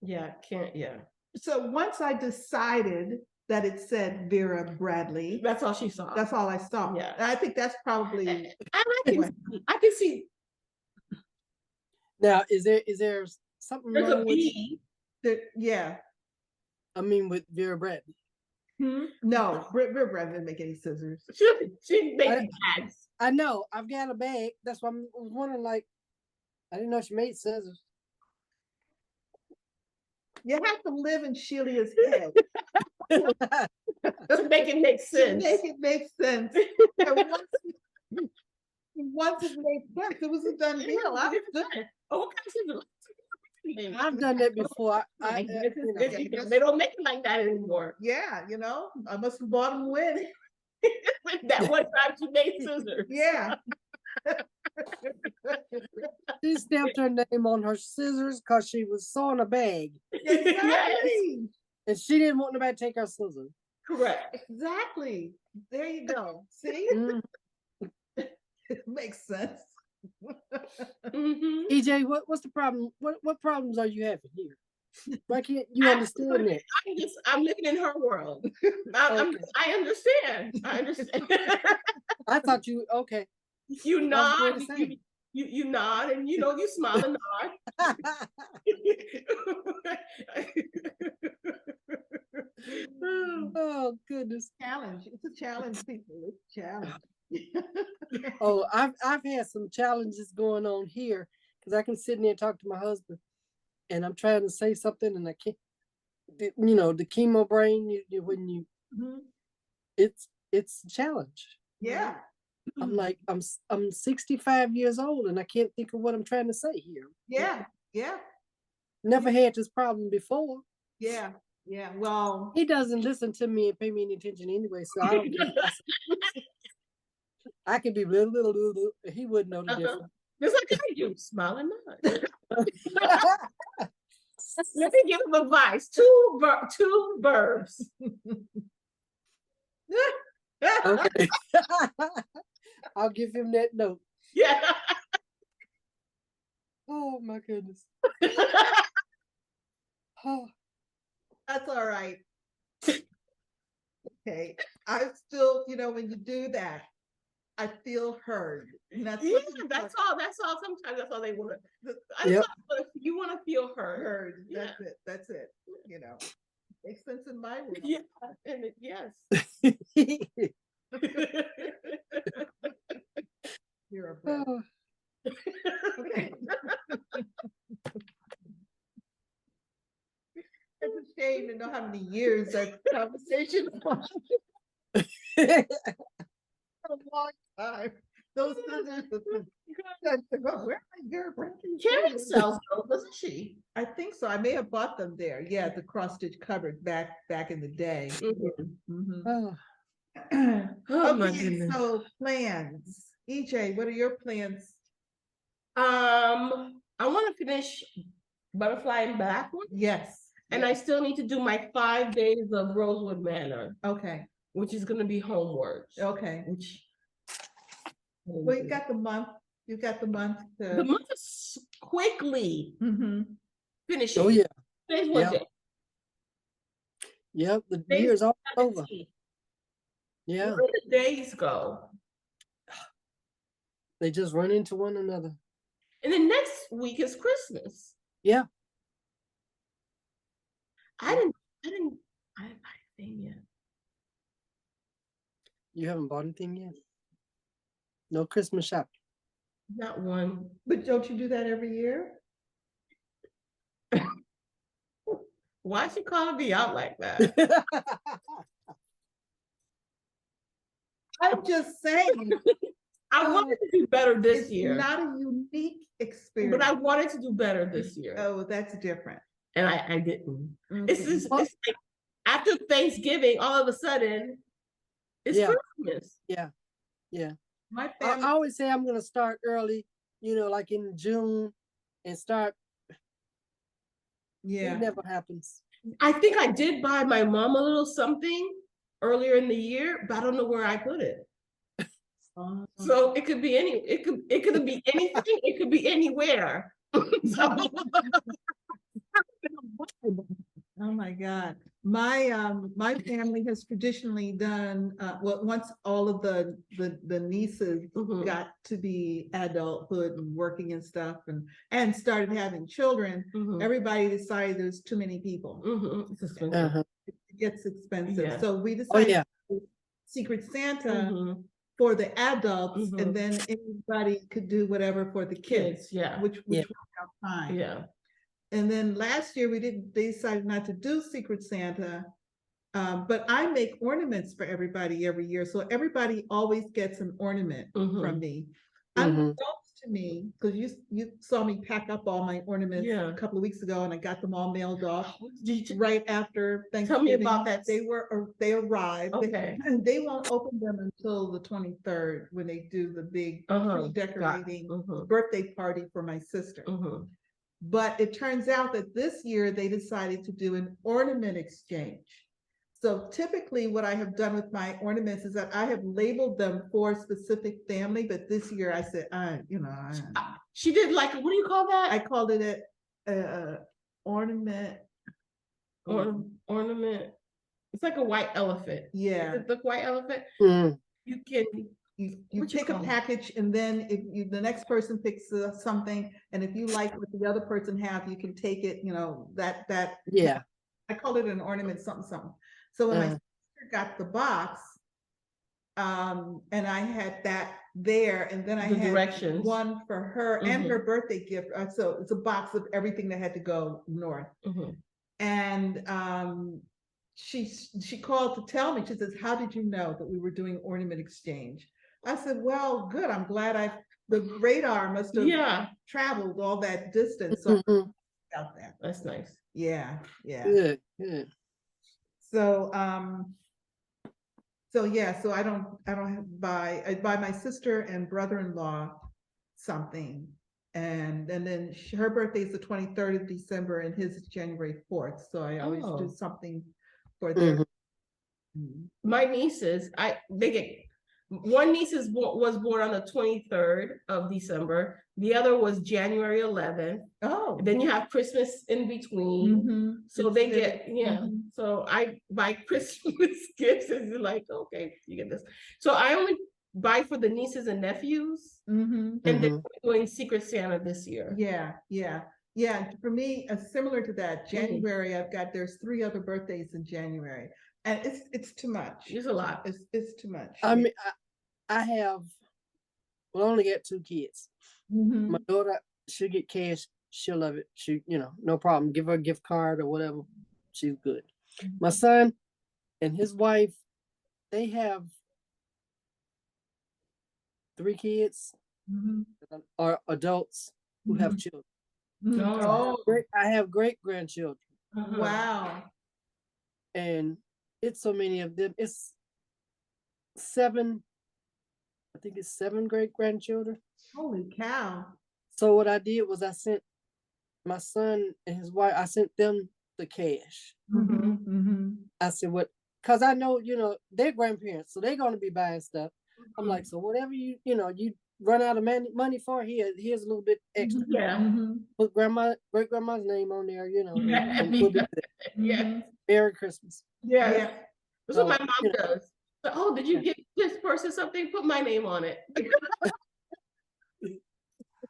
Yeah, yeah. So once I decided that it said Vera Bradley, that's all she saw. That's all I saw. Yeah, and I think that's probably. I can see. Now, is there something There's wrong a B. Yeah. I mean, with Vera Bradley. No, Vera Bradley didn't make any scissors. She made bags. I know. I've got a bag. That's why I was wondering. Like, I didn't know she made scissors. You have to live in Shelia's head to make it make sense. To make it make sense. Once it made sense, it was a done deal. I was good. Oh, what kind of scissors? I've done that before. They don't make it like that anymore. Yeah, I must have bought them when. That one time she made scissors. Yeah. She stamped her name on her scissors because she was sewing a bag. Exactly. And she didn't want nobody to take her scissors. Correct. Exactly. There you go. See? It makes sense. EJ, what's the problem? What problems are you having here? Why can't you understand that? I'm living in her world. I understand. I understand. I thought you okay. You nod. You nod, and you smile and nod. Oh goodness! Challenge. It's a challenge, people. It's a challenge. Oh, I've had some challenges going on here because I can sit in there and talk to my husband, and I'm trying to say something and I can't. The chemo brain. It's a challenge. Yeah. I'm like I'm 65 years old and I can't think of what I'm trying to say here. Yeah. Never had this problem before. Yeah. Well, he doesn't listen to me and pay me any attention anyway, so I don't. I could be little. He wouldn't know the difference. Just like you smile and nod. Let me give him advice. Two verbs. Okay. I'll give him that note. Yeah. Oh my goodness. Oh, that's all right. Okay. I still, when you do that, I feel heard. And that's all. That's all. Sometimes that's all they want to. You want to feel heard. Yeah. That's it. Makes sense in my world. Yeah. Yes. You're a brat. Oh. Okay. It's a shame to know how many years that conversation was. A long time. Those scissors. Where are your Frankie? Carrie sells those, doesn't she? I think so. I may have bought them there. Yeah, the cross stitch cupboard back in the day. Mhm. Oh, Oh my Okay, goodness. so plans. EJ, what are your plans? I want to finish Butterfly and Blackwork, Yes. and I still need to do my 5 days of Rosewood Manor, Okay. which is going to be homework. Okay. Which Well, you got the month. You got the month to. the month is quickly Mhm. finishing. oh yeah. Today's what Yeah. day? Yep. The Today's year's all over. 17th. Yeah. Where the days go. They just run into one another. And then next week is Christmas. Yeah. I didn't buy anything yet. You haven't bought anything yet? No Christmas shopping. Not one. But don't you do that every year? Why is she calling me out like that? I'm just saying. I wanted to do better this It's year. not a unique experience. But I wanted to do better this year. Oh, that's different. And I didn't. Mhm. It's like after Thanksgiving, all of a sudden, it's Yeah. Christmas. Yeah. Yeah. My I family. always say I'm gonna start early, like in June, and start. Yeah. It never happens. I think I did buy my mom a little something earlier in the year, but I don't know where I put it. So it could be it could be anything, it could be anywhere. So, Oh my God. My family has traditionally done well, once all of the nieces mhm, got to be adulthood and working and stuff and started having children, mhm, everybody decided there's too many people. mhm. It's expensive. Uh-huh. It gets expensive. Yeah. So we Oh decided yeah. to do Secret Santa Mhm. for the adults, Mhm. and then anybody could do whatever for the kids, Kids, yeah. which Yeah. worked out fine. Yeah. And then last year they decided not to do Secret Santa. But I make ornaments for everybody every year. So everybody always gets an ornament from me. Unbeknownst to me, because you saw me pack up all my ornaments a couple of weeks ago and I got them all mailed off right after Thanksgiving. Tell me about that. They arrived. Okay. They won't open them until the 23rd when they do the big decorating birthday party for my sister. But it turns out that this year they decided to do an ornament exchange. So typically what I have done with my ornaments is that I have labeled them for a specific family, but this year I said, she did like, what do you call that? I called it a ornament. Ornament. It's like a white elephant. Yeah. Is it the white elephant? Mm. You can you pick a package, and then if the next person picks something, and if you like what the other person have, you can take it. That Yeah. I call it an ornament something. So when my sister got the box, and I had that there, and then I had directions. One for her and her birthday gift. So it's a box of everything that had to go north. And she called to tell me. She says, "How did you know that we were doing ornament exchange?" I said, "Well, good. I'm glad the radar must have traveled all that distance." So about that. That's nice. Yeah. Good. So so I don't buy. I buy my sister and brother-in-law something, and then her birthday is the 23rd of December, and his is January 4th. So I always do something for their. My nieces, they get. One niece was born on the 23rd of December. The other was January 11th. Oh. Then you have Christmas in between. So they get, So I buy Christmas gifts, and you're like, okay, you get this. So I only buy for the nieces and nephews, and they're doing Secret Santa this year. Yeah. For me, similar to that, January, there's 3 other birthdays in January, and it's too much. It's a lot. It's too much. I mean, I only got 2 kids. My daughter, she'll get cash. She'll love it. She, no problem. Give her a gift card or whatever. She's good. My son and his wife, they have 3 kids Mhm. are adults who have children. Mhm. Oh. I have great grandchildren, Uh-huh. Wow. and it's so many of them. It's 7. I think it's 7 great grandchildren. Holy cow. So what I did was I sent my son and his wife. I sent them the cash. Mhm. Mhm. I said, "What?" Because I know, they're grandparents, so they're going to be buying stuff. I'm like, so whatever you run out of money for, here's a little bit extra. Yeah. Mhm. Put great grandma's name on there, Yeah. and we'll be good. Yeah. Merry Christmas. Yeah. Yeah. That's So, what my mom does. So, oh, did you get this person something? Put my name on it.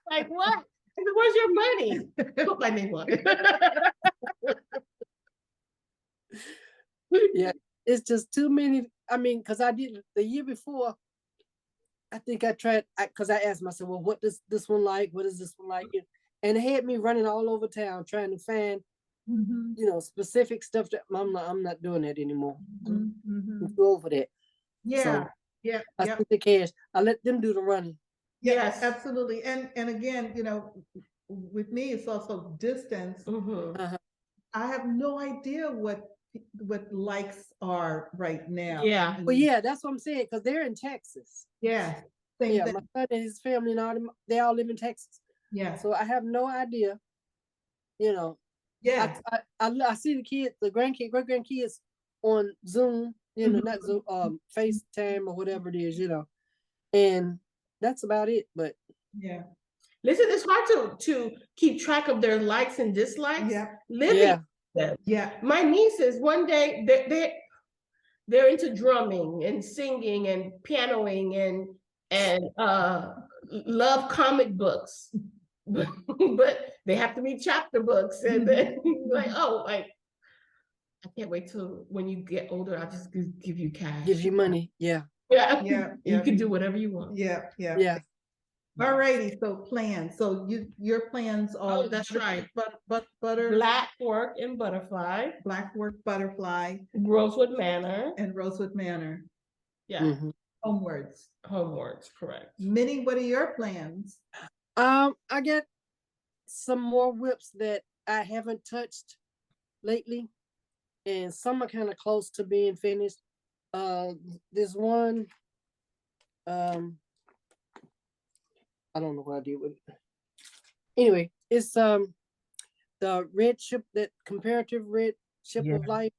Like what? I said, where's your money? Put my name on it. Yeah, it's just too many. I mean, because I did the year before. I think I tried because I asked myself, well, what does this one like? What is this one like? And it had me running all over town trying to find, Mhm. specific stuff that I'm not doing that anymore. Mhm. I'm Mhm. too over that. Yeah. So Yeah. I Yeah. spent the cash. I let them do the running. Yes. Absolutely. And again, with me, it's also distance. Mhm. Uh-huh. I have no idea what likes are right now. Yeah. Well, yeah, that's what I'm saying, because they're in Texas. Yeah. Same Yeah, thing. my son and his family and all them, they all live in Texas. Yeah. So I have no idea. Yeah. I see the kids, the great grandkids on Zoom, not Zoom, FaceTime or whatever it is, and that's about it. But Yeah. Listen, it's hard to keep track of their likes and dislikes. Yeah. Living them. Yeah. My nieces, one day they're into drumming and singing and pianoing and love comic books. But they have to be chapter books, and then like, I can't wait till when you get older, I'll just give you cash. give you money. Yeah. Yeah. Yeah. You can do whatever you want. Yeah. Yeah. Yeah. All righty. So plans. So your plans are that's right. Butter, Blackwork and Butterfly, Blackwork, Butterfly, Rosewood Manor. and Rosewood Manor. Yeah. Mhm. Homewards. Homewards, correct. Minnie, what are your plans? I got some more whips that I haven't touched lately, and some are kind of close to being finished. This one, I don't know what I did with it. Anyway, it's the red ship, that comparative red ship of life.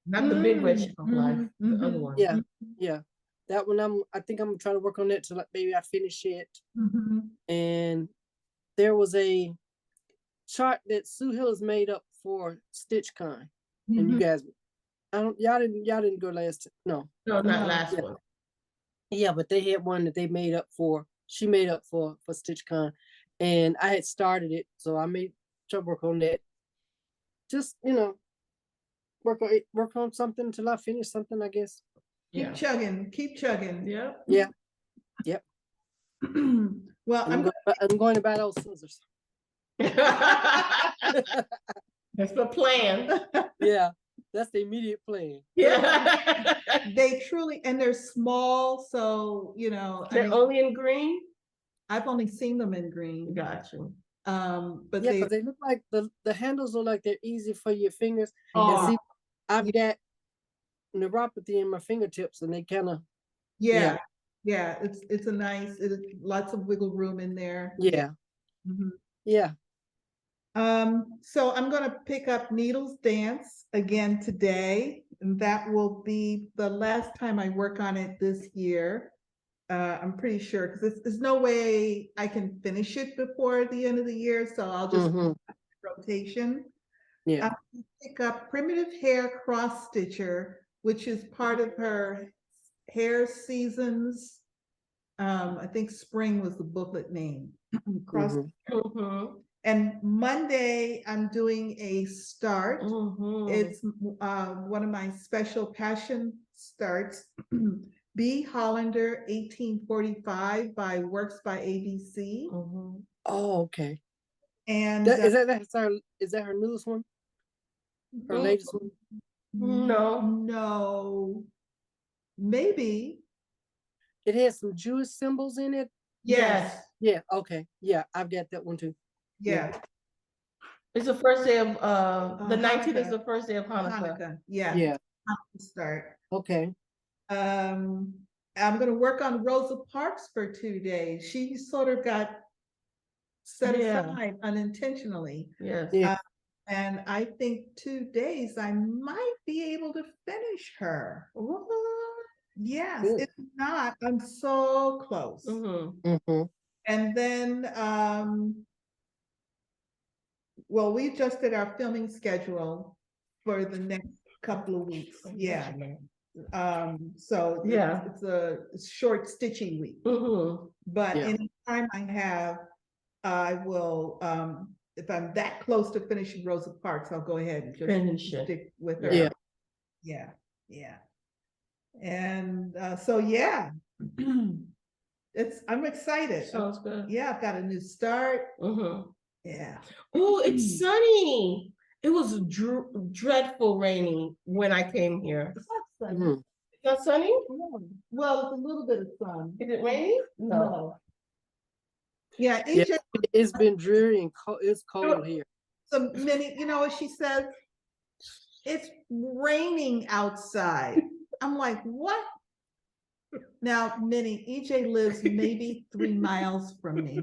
Not the big red ship of life, the other one. Yeah, yeah. That one I think I'm trying to work on that till maybe I finish it. And there was a chart that Sue Hill has made up for StitchCon. And you guys, y'all didn't go last. No, not last one. Yeah, but they had one that they made up for. She made up for StitchCon, and I had started it, so I made try to work on that. Just work on something until I finish something, I guess. Keep chugging. Keep chugging. Yeah. Yeah. Yep. Well, I'm going to buy those scissors. That's the plan. Yeah, that's the immediate plan. Yeah. they truly, and they're small, so They're only in green. I've only seen them in green. Gotcha. But yeah, because they look like the handles look like they're easy for your fingers. Oh. And see, I've got neuropathy in my fingertips, and they kind of yeah. It's a nice. It's lots of wiggle room in there. Yeah. Mhm. Yeah. So I'm going to pick up Needles Dance again today, and that will be the last time I work on it this year. I'm pretty sure, because there's no way I can finish it before the end of the year, so I'll just rotation. Yeah. I'll pick up Primitive Hair Cross Stitcher, which is part of her hair seasons. I think spring was the booklet name. Cross. And Monday, I'm doing a start. It's one of my special passion starts. B. Hollander, 1845 by Works by ABC. Oh, okay. And is that her newest one? Her latest one? No. No. Maybe. It has some Jewish symbols in it. Yes. Yeah. Okay. Yeah, I've got that one too. Yeah. It's the first day of the 19th is Hanukkah. the first day of Hanukkah. Hanukkah. Yeah. Yeah. Start. Okay. I'm going to work on Rosa Parks for 2 days. She sort of got set aside unintentionally. Yes. Yeah. And I think 2 days I might be able to finish her. What? Yes, Good. if not, I'm so close. And then, well, we just did our filming schedule for the next couple of weeks. Yeah. So it's a short stitching week. But anytime I have, I will, if I'm that close to finishing Rosa Parks, I'll go ahead and just stick with her. Yeah. And so I'm excited. Sounds good. Yeah, I've got a new start. Yeah. Oh, it's sunny. It was dreadful raining when I came here. It's not sunny. It's not sunny? Well, it's a little bit of sun. Is it raining? No. Yeah, it's been dreary and cold. It's cold here. So Minnie, you know what she says? It's raining outside. I'm like, what? Now, Minnie, EJ lives maybe 3 miles from me.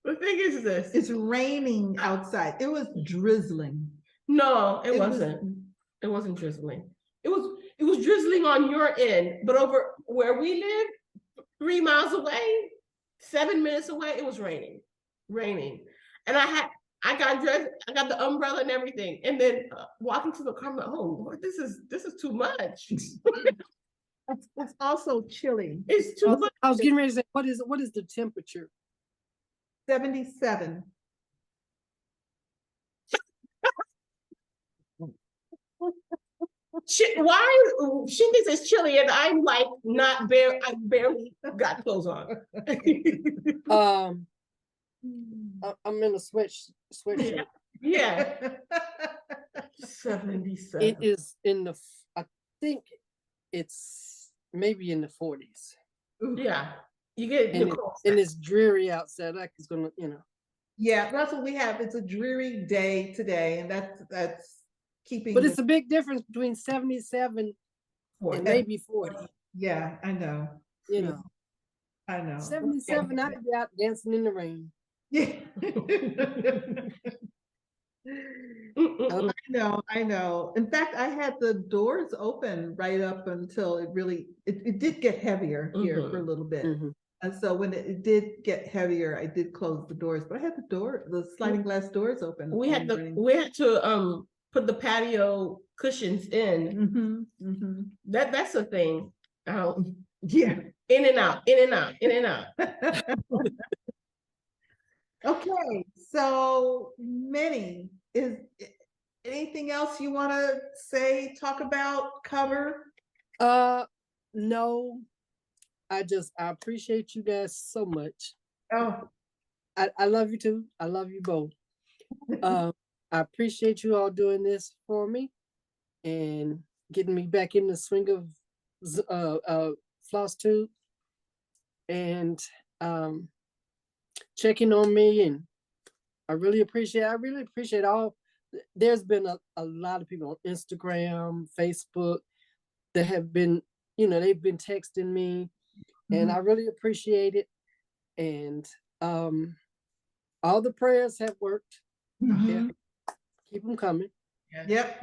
The thing is this. It's raining outside. It was drizzling. No, it wasn't. It wasn't drizzling. It was drizzling on your end, but over where we live, 3 miles away, 7 minutes away, it was raining. And I got dressed, I got the umbrella and everything. And then walking to the car, I'm like, oh Lord, this is too much. It's also chilly. It's too much. I was getting ready to say, what is the temperature? 77. Why she thinks it's chilly and I'm like I barely got clothes on. I'm in a sweatshirt. Yeah. 77. It is I think it's maybe in the 40s. Yeah. You get and it's dreary outside. Like it's gonna, Yeah, that's what we have. It's a dreary day today, and that's keeping. But it's a big difference between 77 and maybe 40. Yeah, I know. I know. 77, I'd be out dancing in the rain. Yeah. I know. In fact, I had the doors open right up until it did get heavier here for a little bit. And so when it did get heavier, I did close the doors, but I had the sliding glass doors open. We had to put the patio cushions in. That's a thing. Yeah. In and out. Okay, so Minnie, is anything else you want to say, talk about, cover? No. I appreciate you guys so much. Oh, I love you too. I love you both. I appreciate you all doing this for me and getting me back in the swing of Flosstube and checking on me, and I really appreciate all. There's been a lot of people on Instagram, Facebook that have been, they've been texting me. And I really appreciate it. And all the prayers have worked. Yeah. Keep them coming. Yep.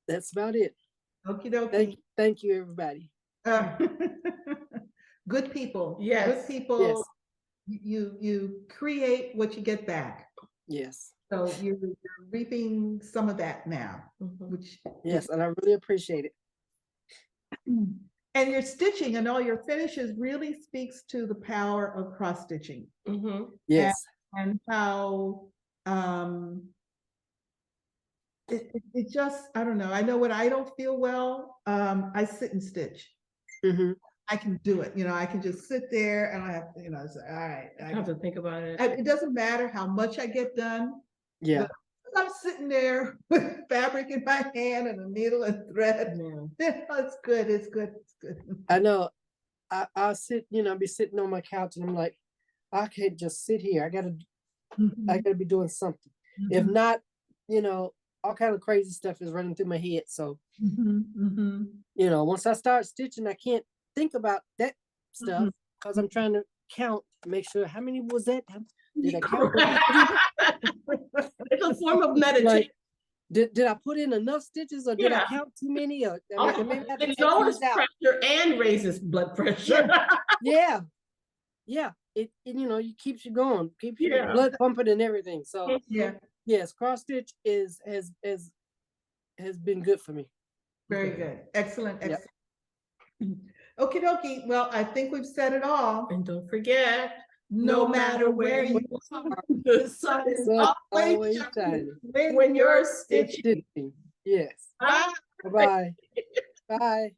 That's about it. Okie dokie. Thank you, everybody. Good people. Yes. Good people. Yes. You create what you get back. Yes. So you're reaping some of that now. Yes, and I really appreciate it. And your stitching and all your finishes really speaks to the power of cross stitching. Yes. And how it just, I don't know. I know when I don't feel well, I sit and stitch. I can do it. I can just sit there and I have, say, all right. I have to think about it. It doesn't matter how much I get done. Yeah. I'm sitting there with fabric in my hand and a needle and thread. It's good. It's good. It's good. I know. I'll sit, be sitting on my couch and I'm like, I can't just sit here. I gotta be doing something. If not, all kind of crazy stuff is running through my head. So, once I start stitching, I can't think about that stuff because I'm trying to count, make sure how many was that? Did I count? It's a form of meditation. Like, did I put in enough stitches or did I count too many? Or maybe I have to It take lowers these out. pressure and raises blood pressure. Yeah. It keeps you going, keeps your blood pumping and everything. So yes, cross stitch has been good for me. Very good. Excellent. Okie dokie. Well, I think we've said it all. And don't forget, no matter where you are, the sun is always shining when you're stitching. Yes. Bye. Bye-bye. Bye.